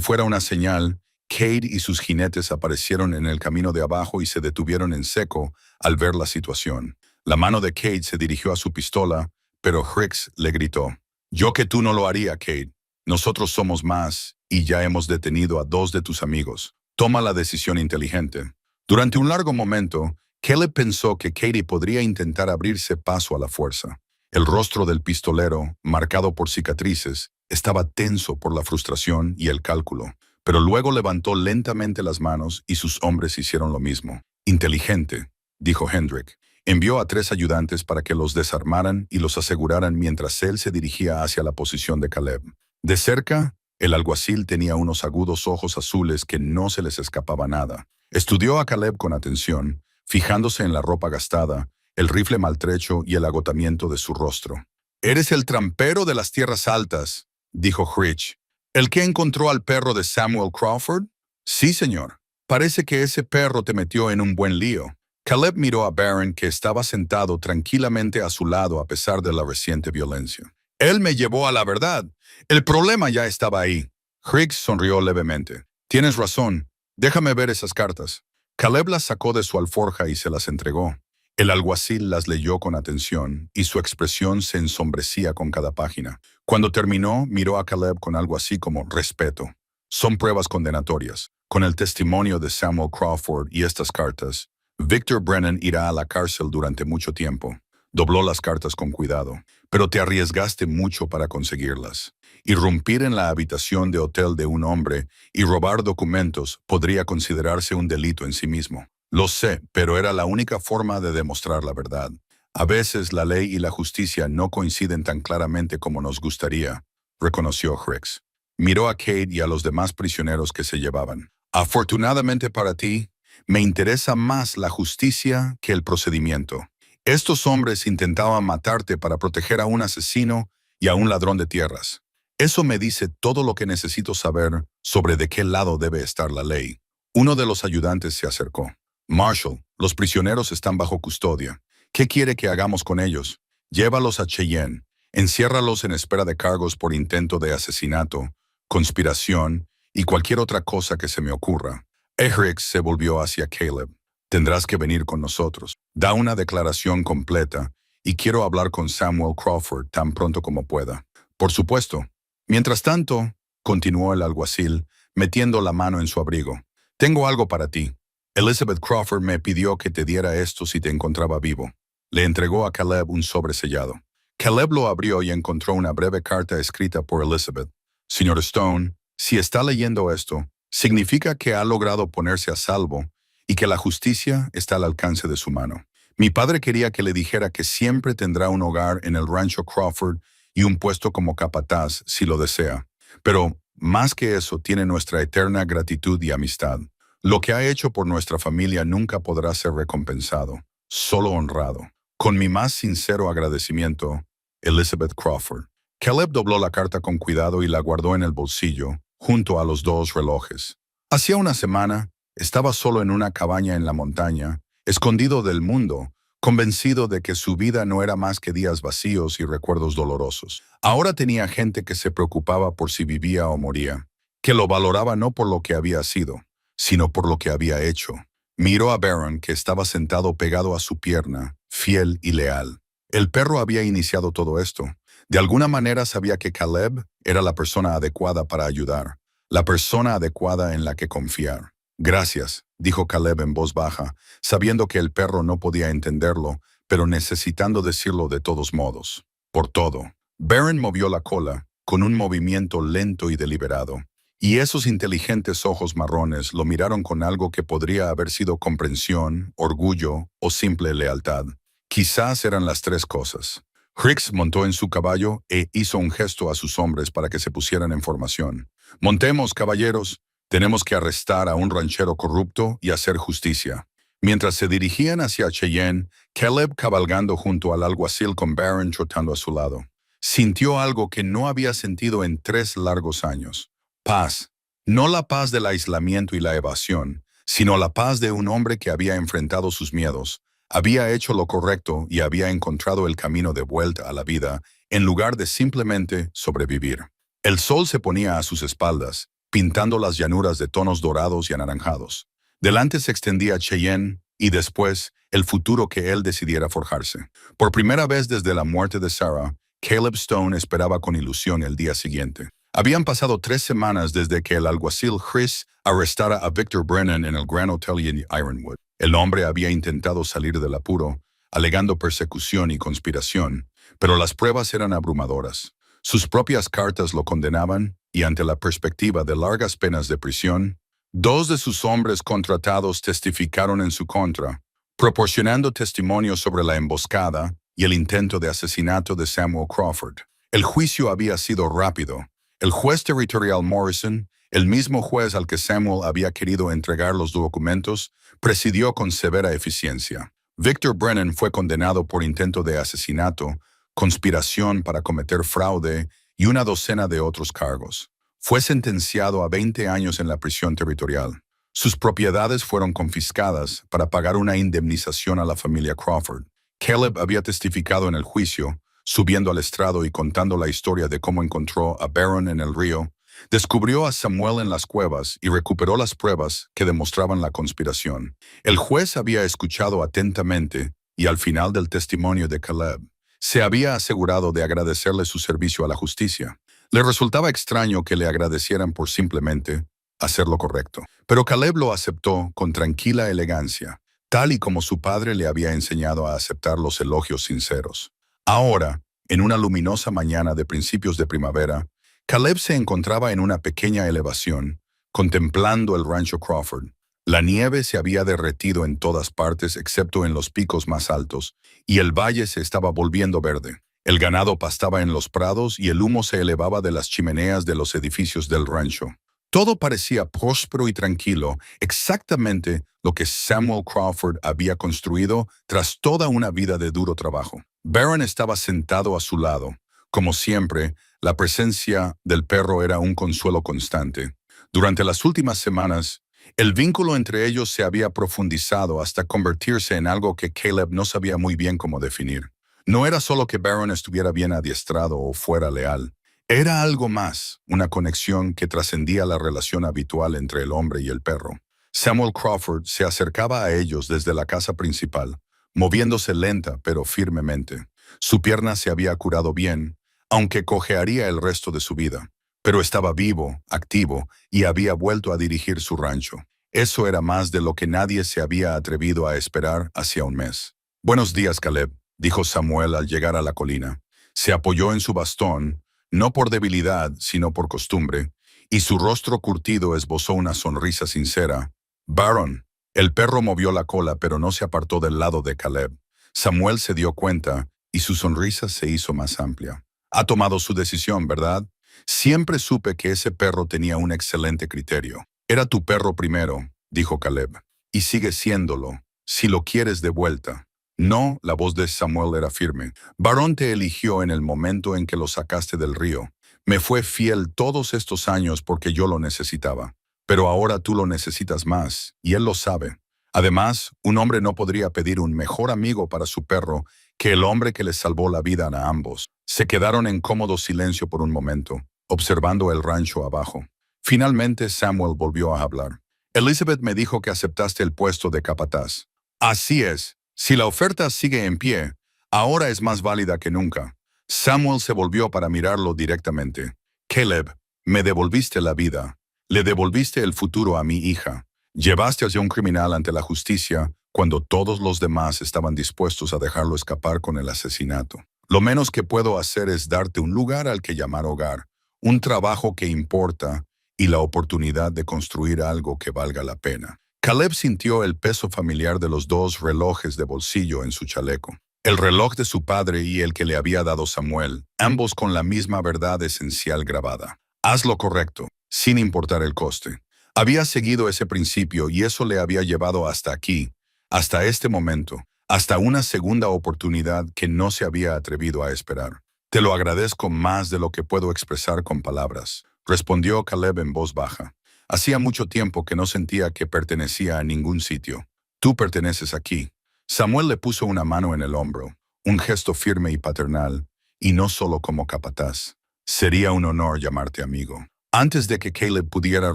S1: fuera una señal, Cade y sus jinetes aparecieron en el camino de abajo y se detuvieron en seco al ver la situación. La mano de Cade se dirigió a su pistola, pero Hicks le gritó. «Yo que tú no lo haría, Cade. Nosotros somos más y ya hemos detenido a 2 de tus amigos. Toma la decisión inteligente». Durante un largo momento, Caleb pensó que Cade podría intentar abrirse paso a la fuerza. El rostro del pistolero, marcado por cicatrices, estaba tenso por la frustración y el cálculo, pero luego levantó lentamente las manos y sus hombres hicieron lo mismo. «Inteligente», dijo Hendrick. Envió a 3 ayudantes para que los desarmaran y los aseguraran mientras él se dirigía hacia la posición de Caleb. De cerca, el alguacil tenía unos agudos ojos azules que no se les escapaba nada. Estudió a Caleb con atención, fijándose en la ropa gastada, el rifle maltrecho y el agotamiento de su rostro. «Eres el trampero de las tierras altas», dijo Hicks. «¿El que encontró al perro de Samuel Crawford?» «Sí, señor. Parece que ese perro te metió en un buen lío». Caleb miró a Barron, que estaba sentado tranquilamente a su lado a pesar de la reciente violencia. «Él me llevó a la verdad. El problema ya estaba ahí». Hicks sonrió levemente. «Tienes razón. Déjame ver esas cartas». Caleb las sacó de su alforja y se las entregó. El alguacil las leyó con atención y su expresión se ensombrecía con cada página. Cuando terminó, miró a Caleb con algo así como respeto. «Son pruebas condenatorias. Con el testimonio de Samuel Crawford y estas cartas, Victor Brennan irá a la cárcel durante mucho tiempo». Dobló las cartas con cuidado. «Pero te arriesgaste mucho para conseguirlas. Irrumpir en la habitación de hotel de un hombre y robar documentos podría considerarse un delito en sí mismo». «Lo sé, pero era la única forma de demostrar la verdad. A veces la ley y la justicia no coinciden tan claramente como nos gustaría», reconoció Hicks. Miró a Cade y a los demás prisioneros que se llevaban. «Afortunadamente para ti, me interesa más la justicia que el procedimiento. Estos hombres intentaban matarte para proteger a un asesino y a un ladrón de tierras. Eso me dice todo lo que necesito saber sobre de qué lado debe estar la ley. Uno de los ayudantes se acercó. Marshall, los prisioneros están bajo custodia. ¿Qué quiere que hagamos con ellos? Llévalos a Cheyenne. Enciérralos en espera de cargos por intento de asesinato, conspiración y cualquier otra cosa que se me ocurra. Hrix se volvió hacia Caleb. Tendrás que venir con nosotros. Da una declaración completa y quiero hablar con Samuel Crawford tan pronto como pueda. Por supuesto. Mientras tanto, continuó el alguacil, metiendo la mano en su abrigo. Tengo algo para ti. Elizabeth Crawford me pidió que te diera esto si te encontraba vivo. Le entregó a Caleb un sobre sellado. Caleb lo abrió y encontró una breve carta escrita por Elizabeth. Señor Stone, si está leyendo esto, significa que ha logrado ponerse a salvo y que la justicia está al alcance de su mano. Mi padre quería que le dijera que siempre tendrá un hogar en el rancho Crawford y un puesto como capataz si lo desea. Pero, más que eso, tiene nuestra eterna gratitud y amistad. Lo que ha hecho por nuestra familia nunca podrá ser recompensado, solo honrado. Con mi más sincero agradecimiento, Elizabeth Crawford. Caleb dobló la carta con cuidado y la guardó en el bolsillo, junto a los dos relojes. Hacía una semana, estaba solo en una cabaña en la montaña, escondido del mundo, convencido de que su vida no era más que días vacíos y recuerdos dolorosos. Ahora tenía gente que se preocupaba por si vivía o moría, que lo valoraba no por lo que había sido, sino por lo que había hecho. Miró a Barron, que estaba sentado pegado a su pierna, fiel y leal. El perro había iniciado todo esto. De alguna manera sabía que Caleb era la persona adecuada para ayudar, la persona adecuada en la que confiar. Gracias, dijo Caleb en voz baja, sabiendo que el perro no podía entenderlo, pero necesitando decirlo de todos modos. Por todo. Barron movió la cola, con un movimiento lento y deliberado, y esos inteligentes ojos marrones lo miraron con algo que podría haber sido comprensión, orgullo o simple lealtad. Quizás eran las tres cosas. Hrix montó en su caballo e hizo un gesto a sus hombres para que se pusieran en formación. Montemos, caballeros. Tenemos que arrestar a un ranchero corrupto y hacer justicia. Mientras se dirigían hacia Cheyenne, Caleb cabalgando junto al alguacil con Barron trotando a su lado. Sintió algo que no había sentido en 3 largos años. Paz. No la paz del aislamiento y la evasión, sino la paz de un hombre que había enfrentado sus miedos, había hecho lo correcto y había encontrado el camino de vuelta a la vida, en lugar de simplemente sobrevivir. El sol se ponía a sus espaldas, pintando las llanuras de tonos dorados y anaranjados. Delante se extendía Cheyenne y después el futuro que él decidiera forjarse. Por primera vez desde la muerte de Sarah, Caleb Stone esperaba con ilusión el día siguiente. Habían pasado 3 semanas desde que el alguacil Chris arrestara a Victor Brennan en el Grand Hotel en Ironwood. El hombre había intentado salir del apuro, alegando persecución y conspiración, pero las pruebas eran abrumadoras. Sus propias cartas lo condenaban, y ante la perspectiva de largas penas de prisión, 2 de sus hombres contratados testificaron en su contra, proporcionando testimonio sobre la emboscada y el intento de asesinato de Samuel Crawford. El juicio había sido rápido. El juez territorial Morrison, el mismo juez al que Samuel había querido entregar los documentos, presidió con severa eficiencia. Victor Brennan fue condenado por intento de asesinato, conspiración para cometer fraude y una docena de otros cargos. Fue sentenciado a 20 años en la prisión territorial. Sus propiedades fueron confiscadas para pagar una indemnización a la familia Crawford. Caleb había testificado en el juicio, subiendo al estrado y contando la historia de cómo encontró a Barron en el río, descubrió a Samuel en las cuevas y recuperó las pruebas que demostraban la conspiración. El juez había escuchado atentamente y al final del testimonio de Caleb, se había asegurado de agradecerle su servicio a la justicia. Le resultaba extraño que le agradecieran por simplemente hacer lo correcto. Pero Caleb lo aceptó con tranquila elegancia, tal y como su padre le había enseñado a aceptar los elogios sinceros. Ahora, en una luminosa mañana de principios de primavera, Caleb se encontraba en una pequeña elevación, contemplando el rancho Crawford. La nieve se había derretido en todas partes excepto en los picos más altos, y el valle se estaba volviendo verde. El ganado pastaba en los prados y el humo se elevaba de las chimeneas de los edificios del rancho. Todo parecía próspero y tranquilo, exactamente lo que Samuel Crawford había construido tras toda una vida de duro trabajo. Barron estaba sentado a su lado. Como siempre, la presencia del perro era un consuelo constante. Durante las últimas semanas, el vínculo entre ellos se había profundizado hasta convertirse en algo que Caleb no sabía muy bien cómo definir. No era solo que Barron estuviera bien adiestrado o fuera leal. Era algo más, una conexión que trascendía la relación habitual entre el hombre y el perro. Samuel Crawford se acercaba a ellos desde la casa principal, moviéndose lenta pero firmemente. Su pierna se había curado bien, aunque cojearía el resto de su vida. Pero estaba vivo, activo, y había vuelto a dirigir su rancho. Eso era más de lo que nadie se había atrevido a esperar hacía un mes. «Buenos días, Caleb», dijo Samuel al llegar a la colina. Se apoyó en su bastón, no por debilidad, sino por costumbre, y su rostro curtido esbozó una sonrisa sincera. «Barron». El perro movió la cola, pero no se apartó del lado de Caleb. Samuel se dio cuenta, y su sonrisa se hizo más amplia. «Ha tomado su decisión, ¿verdad? Siempre supe que ese perro tenía un excelente criterio. Era tu perro primero», dijo Caleb, «y sigue siéndolo, si lo quieres de vuelta». «No», la voz de Samuel era firme. «Barron te eligió en el momento en que lo sacaste del río. Me fue fiel todos estos años porque yo lo necesitaba. Pero ahora tú lo necesitas más, y él lo sabe. Además, un hombre no podría pedir un mejor amigo para su perro que el hombre que les salvó la vida a ambos». Se quedaron en cómodo silencio por un momento, observando el rancho abajo. Finalmente Samuel volvió a hablar. «Elizabeth me dijo que aceptaste el puesto de capataz». «Así es. Si la oferta sigue en pie, ahora es más válida que nunca». Samuel se volvió para mirarlo directamente. «Caleb, me devolviste la vida. Le devolviste el futuro a mi hija. Llevaste a un criminal ante la justicia cuando todos los demás estaban dispuestos a dejarlo escapar con el asesinato. Lo menos que puedo hacer es darte un lugar al que llamar hogar, un trabajo que importa y la oportunidad de construir algo que valga la pena». Caleb sintió el peso familiar de los dos relojes de bolsillo en su chaleco. El reloj de su padre y el que le había dado Samuel, ambos con la misma verdad esencial grabada. «Haz lo correcto, sin importar el coste». Había seguido ese principio y eso le había llevado hasta aquí, hasta este momento, hasta una segunda oportunidad que no se había atrevido a esperar. «Te lo agradezco más de lo que puedo expresar con palabras», respondió Caleb en voz baja. Hacía mucho tiempo que no sentía que pertenecía a ningún sitio. «Tú perteneces aquí». Samuel le puso una mano en el hombro, un gesto firme y paternal, y no solo como capataz. «Sería un honor llamarte amigo». Antes de que Caleb pudiera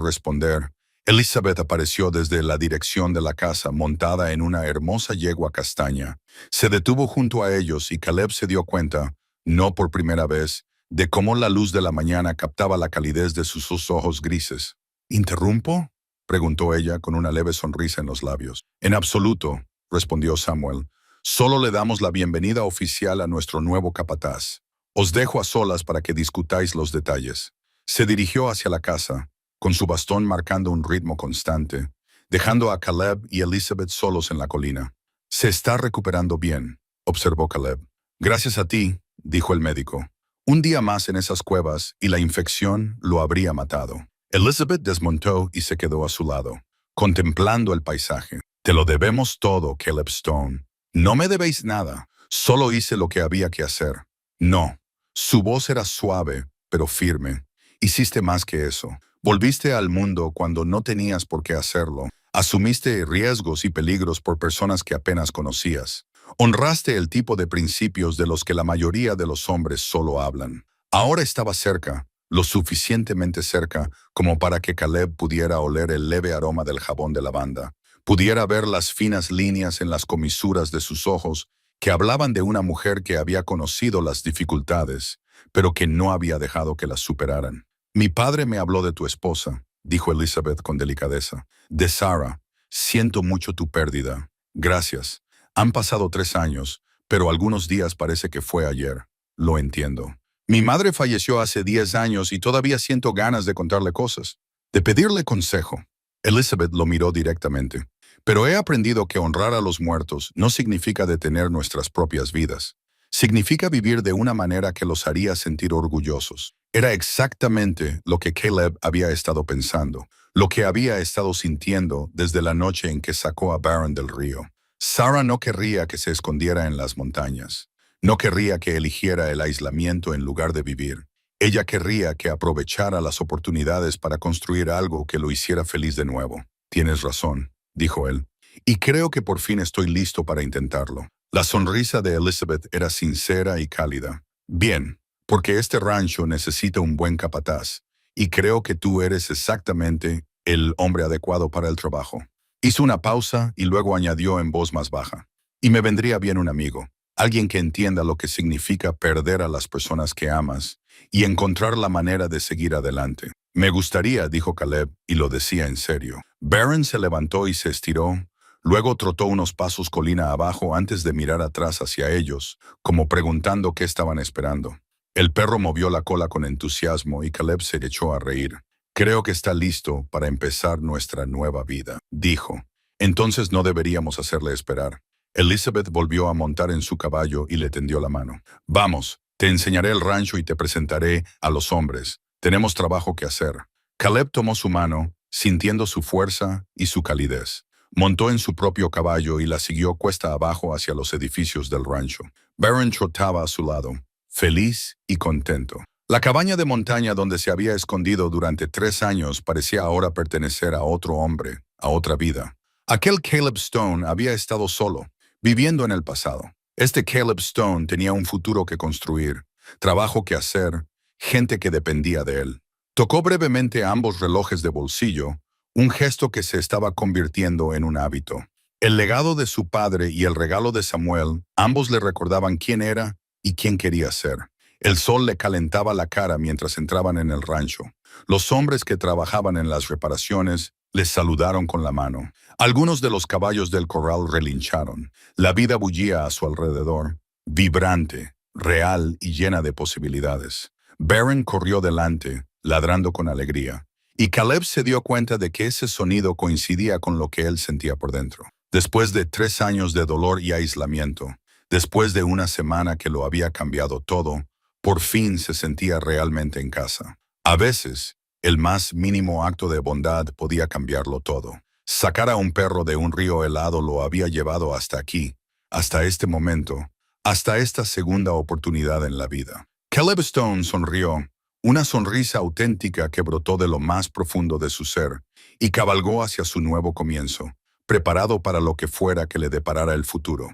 S1: responder, Elizabeth apareció desde la dirección de la casa montada en una hermosa yegua castaña. Se detuvo junto a ellos y Caleb se dio cuenta, no por primera vez, de cómo la luz de la mañana captaba la calidez de sus ojos grises. «¿Interrumpo?», preguntó ella con una leve sonrisa en los labios. «En absoluto», respondió Samuel. «Solo le damos la bienvenida oficial a nuestro nuevo capataz. Os dejo a solas para que discutáis los detalles». Se dirigió hacia la casa, con su bastón marcando un ritmo constante, dejando a Caleb y Elizabeth solos en la colina. «Se está recuperando bien», observó Caleb. «Gracias a ti», dijo el médico. «Un día más en esas cuevas y la infección lo habría matado». Elizabeth desmontó y se quedó a su lado, contemplando el paisaje. «Te lo debemos todo, Caleb Stone. No me debéis nada. Solo hice lo que había que hacer». «No». Su voz era suave, pero firme. «Hiciste más que eso. Volviste al mundo cuando no tenías por qué hacerlo. Asumiste riesgos y peligros por personas que apenas conocías. Honraste el tipo de principios de los que la mayoría de los hombres solo hablan. Ahora estaba cerca, lo suficientemente cerca como para que Caleb pudiera oler el leve aroma del jabón de lavanda, pudiera ver las finas líneas en las comisuras de sus ojos que hablaban de una mujer que había conocido las dificultades, pero que no había dejado que las superaran. «Mi padre me habló de tu esposa», dijo Elizabeth con delicadeza. «De Sarah. Siento mucho tu pérdida. Gracias. Han pasado 3 años, pero algunos días parece que fue ayer. Lo entiendo. Mi madre falleció hace 10 años y todavía siento ganas de contarle cosas, de pedirle consejo». Elizabeth lo miró directamente. «Pero he aprendido que honrar a los muertos no significa detener nuestras propias vidas. Significa vivir de una manera que los haría sentir orgullosos. Era exactamente lo que Caleb había estado pensando, lo que había estado sintiendo desde la noche en que sacó a Barron del río. Sarah no querría que se escondiera en las montañas. No querría que eligiera el aislamiento en lugar de vivir. Ella querría que aprovechara las oportunidades para construir algo que lo hiciera feliz de nuevo. Tienes razón, dijo él. Y creo que por fin estoy listo para intentarlo. La sonrisa de Elizabeth era sincera y cálida. Bien, porque este rancho necesita un buen capataz, y creo que tú eres exactamente el hombre adecuado para el trabajo. Hizo una pausa y luego añadió en voz más baja. Y me vendría bien un amigo, alguien que entienda lo que significa perder a las personas que amas y encontrar la manera de seguir adelante. Me gustaría, dijo Caleb, y lo decía en serio. Barron se levantó y se estiró, luego trotó unos pasos colina abajo antes de mirar atrás hacia ellos, como preguntando qué estaban esperando. El perro movió la cola con entusiasmo y Caleb se echó a reír. Creo que está listo para empezar nuestra nueva vida, dijo. Entonces no deberíamos hacerle esperar. Elizabeth volvió a montar en su caballo y le tendió la mano. Vamos, te enseñaré el rancho y te presentaré a los hombres. Tenemos trabajo que hacer. Caleb tomó su mano, sintiendo su fuerza y su calidez. Montó en su propio caballo y la siguió cuesta abajo hacia los edificios del rancho. Barron trotaba a su lado, feliz y contento. La cabaña de montaña donde se había escondido durante 3 años parecía ahora pertenecer a otro hombre, a otra vida. Aquel Caleb Stone había estado solo, viviendo en el pasado. Este Caleb Stone tenía un futuro que construir, trabajo que hacer, gente que dependía de él. Tocó brevemente ambos relojes de bolsillo, un gesto que se estaba convirtiendo en un hábito. El legado de su padre y el regalo de Samuel, ambos le recordaban quién era y quién quería ser. El sol le calentaba la cara mientras entraban en el rancho. Los hombres que trabajaban en las reparaciones les saludaron con la mano. Algunos de los caballos del corral relincharon. La vida bullía a su alrededor, vibrante, real y llena de posibilidades. Barron corrió delante, ladrando con alegría, y Caleb se dio cuenta de que ese sonido coincidía con lo que él sentía por dentro. Después de 3 años de dolor y aislamiento, después de una semana que lo había cambiado todo, por fin se sentía realmente en casa. A veces, el más mínimo acto de bondad podía cambiarlo todo. Sacar a un perro de un río helado lo había llevado hasta aquí, hasta este momento, hasta esta segunda oportunidad en la vida. Caleb Stone sonrió, una sonrisa auténtica que brotó de lo más profundo de su ser, y cabalgó hacia su nuevo comienzo, preparado para lo que fuera que le deparara el futuro.